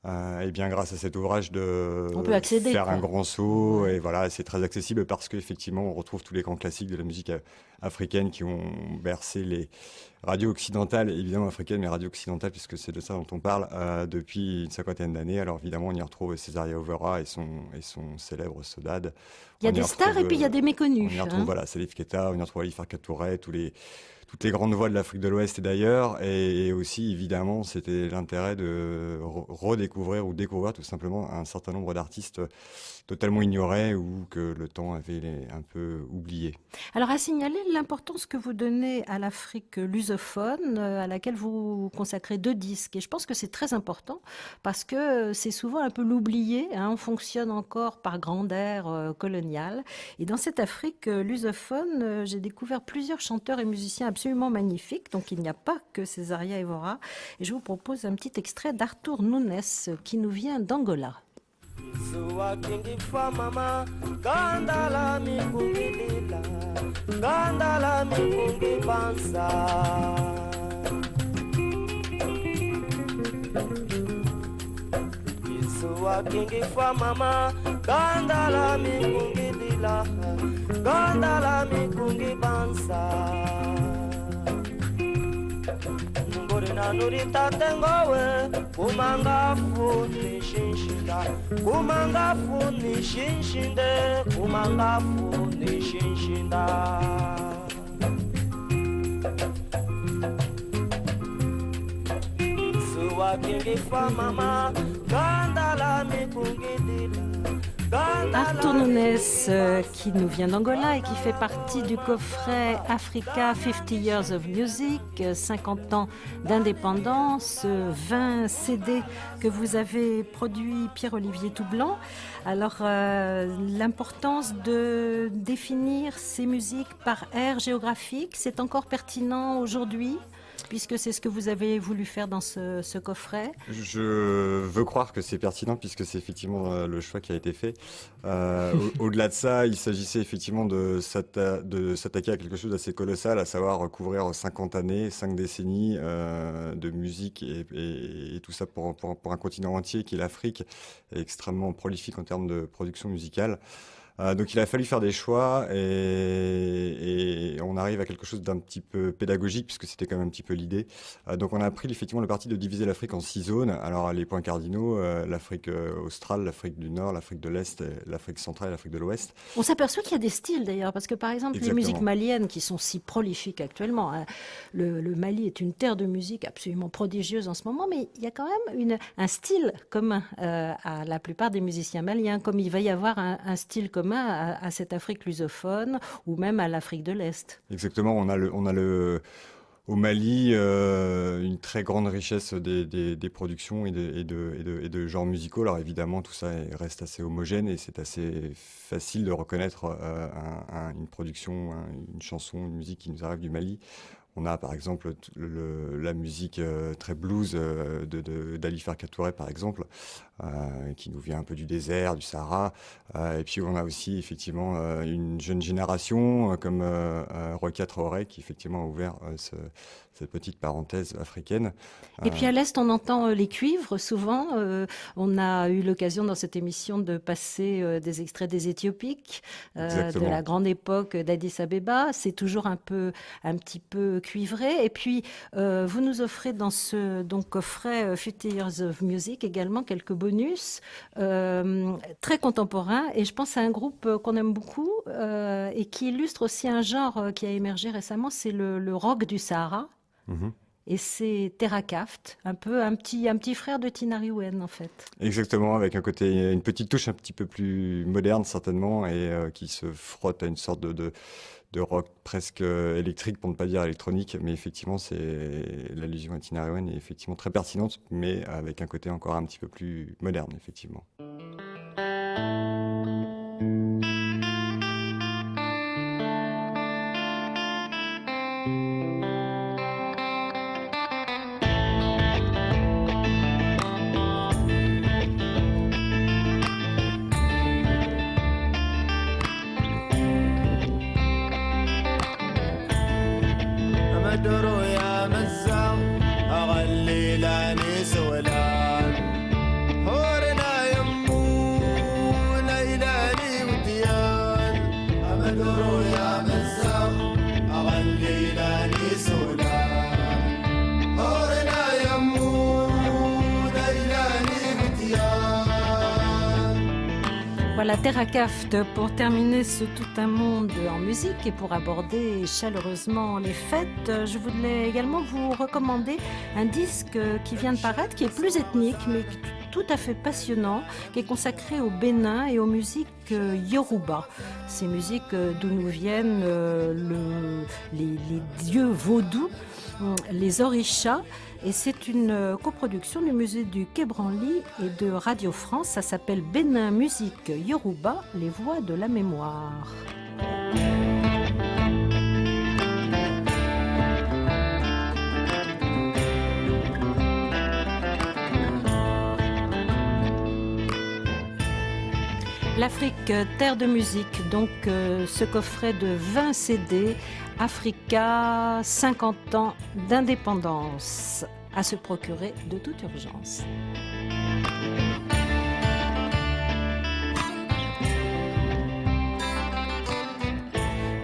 H: et bien grâce à cet ouvrage
A: On peut accéder,
H: faire
A: quoi.
H: un grand saut. Et voilà, c'est très accessible parce qu'effectivement on retrouve tous les grands classiques de la musique africaine qui ont bercé les radios occidentales, évidemment africaines, mais radios occidentales puisque c'est de ça dont on parle depuis une 50aine d'années. Alors évidemment on y retrouve Césaria Evora et son célèbre Sodade.
A: Il y a des stars et puis il y a des méconnus.
H: On y retrouve voilà, Salif Keita, on y retrouve Ali Farka Touré, toutes les grandes voix de l'Afrique de l'Ouest et d'ailleurs. Et aussi, évidemment, c'était l'intérêt de redécouvrir ou découvrir tout simplement un certain nombre d'artistes totalement ignorés ou que le temps avait un peu oubliés.
A: Alors, à signaler l'importance que vous donnez à l'Afrique lusophone, à laquelle vous consacrez 2 disques. Et je pense que c'est très important parce que c'est souvent un peu l'oublié. On fonctionne encore par grand air colonial. Et dans cette Afrique lusophone, j'ai découvert plusieurs chanteurs et musiciens absolument magnifiques. Donc, il n'y a pas que Césaria Evora. Et je vous propose un petit extrait d'Arthur Nunes qui nous vient d'Angola.
I: Suwa kingi fa mama gandala mi kungilila gandala mi kungi bansa Suwa kingi fa mama gandala mi kungilila gandala mi kungi bansa Ngorina nurita tengowe kumanga funi shinshinda kumanga funi shinshinde kumanga funi shinshinda Suwa kingi fa mama gandala mi kungidila
A: Arthur Nunes qui nous vient d'Angola et qui fait partie du coffret Africa 50 Years of Music, 50 ans d'indépendance, 20 CD que vous avez produit Pierre-Olivier Toublanc. Alors l'importance de définir ces musiques par aire géographique, c'est encore pertinent aujourd'hui puisque c'est ce que vous avez voulu faire dans ce coffret?
H: Je veux croire que c'est pertinent puisque c'est effectivement le choix qui a été fait. Au-delà de ça, il s'agissait effectivement de s'attaquer à quelque chose d'assez colossal, à savoir couvrir 50 années, 5 décennies de musique et tout ça pour un continent entier qui est l'Afrique, est extrêmement prolifique en termes de production musicale. Donc il a fallu faire des choix et on arrive à quelque chose d'un petit peu pédagogique puisque c'était quand même un petit peu l'idée. Donc on a pris effectivement le parti de diviser l'Afrique en 6 zones. Alors les points cardinaux, l'Afrique australe, l'Afrique du Nord, l'Afrique de l'Est, l'Afrique centrale et l'Afrique de l'Ouest.
A: On s'aperçoit qu'il y a des styles d'ailleurs, parce que par exemple
H: Exactement.
A: les musiques maliennes qui sont si prolifiques actuellement, hein, le Mali est une terre de musique absolument prodigieuse en ce moment, mais il y a quand même un style commun à la plupart des musiciens maliens, comme il va y avoir un style commun à cette Afrique lusophone ou même à l'Afrique de l'Est.
H: Exactement, on a au Mali une très grande richesse des productions et de genres musicaux. Alors évidemment, tout ça reste assez homogène et c'est assez facile de reconnaître une production, une chanson, une musique qui nous arrive du Mali. On a par exemple la musique très blues d'Ali Farka Touré par exemple, qui nous vient un peu du désert, du Sahara. Et puis on a aussi effectivement une jeune génération comme Rokia Traoré qui effectivement a ouvert cette petite parenthèse africaine.
A: Et puis à l'Est, on entend les cuivres souvent. On a eu l'occasion dans cette émission de passer des extraits des Éthiopiques, de la grande époque d'Addis Abeba. C'est toujours un petit peu cuivré. Et puis vous nous offrez dans ce coffret 50 Years of Music également quelques bonus très contemporains. Et je pense à un groupe qu'on aime beaucoup et qui illustre aussi un genre qui a émergé récemment, c'est le rock du Sahara.
H: Mm-hmm.
A: Et c'est Terrakaft, un petit frère de Tinariwen en fait.
H: Exactement, avec une petite touche un petit peu plus moderne certainement et qui se frotte à une sorte de rock presque électrique pour ne pas dire électronique, mais effectivement l'allusion à Tinariwen est effectivement très pertinente, mais avec un côté encore un petit peu plus moderne effectivement.
A: Voilà, Terrakaft pour terminer ce Tout un monde en musique et pour aborder chaleureusement les fêtes. Je voulais également vous recommander un disque qui vient de paraître, qui est plus ethnique mais tout à fait passionnant, qui est consacré au Bénin et aux musiques Yoruba. Ces musiques d'où nous viennent les dieux vaudous, les orishas. Et c'est une coproduction du musée du Quai Branly et de Radio France. Ça s'appelle Bénin Musique Yoruba, les voix de la mémoire. L'Afrique, terre de musique, donc ce coffret de 20 CD, Africa, 50 ans d'indépendance, à se procurer de toute urgence.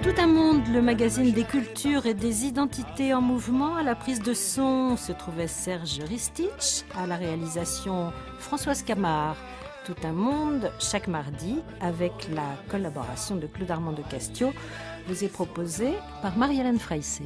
A: Tout un monde, le magazine des cultures et des identités en mouvement. À la prise de son se trouvait Serge Ristich, à la réalisation Françoise Camard. Tout un monde, chaque mardi, avec la collaboration de Claude Armand de Castio, vous est proposé par Marie-Hélène Freissé.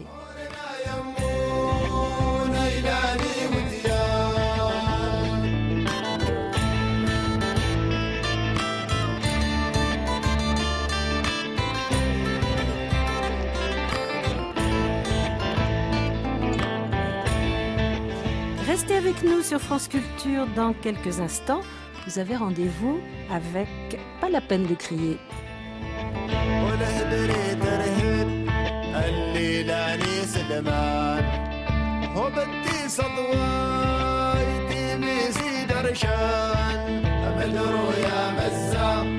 A: Restez avec nous sur France Culture dans quelques instants. Vous avez rendez-vous avec Pas la peine de crier.
I: صدوايتي مزيد رشان أمل رؤيا مزام